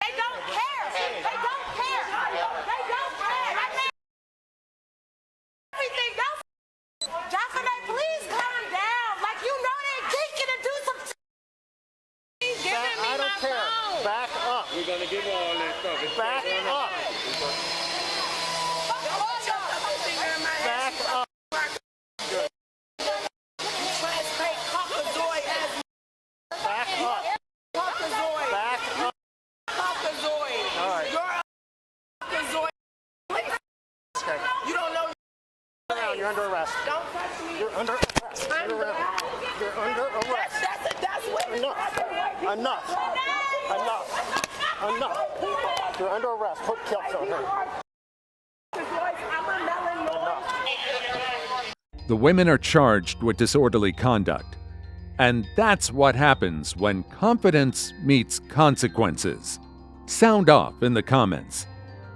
Speaker 12: They don't care. They don't care. They don't care. I mean, everything else. Jocelyn, please calm down. Like, you know they're geeking to do some shit. He's giving me
Speaker 21: I don't
Speaker 12: my
Speaker 21: care.
Speaker 12: phone.
Speaker 21: Back up.
Speaker 20: We're going to give her all this stuff.
Speaker 21: Back up. Back up.
Speaker 16: You don't know.
Speaker 21: You're under arrest.
Speaker 16: Don't touch me.
Speaker 21: You're under arrest. You're under arrest.
Speaker 16: That's what.
Speaker 21: Enough. You're under arrest. Put cuffs on her.
Speaker 1: The women are charged with disorderly conduct. And that's what happens when confidence meets consequences. Sound off in the comments.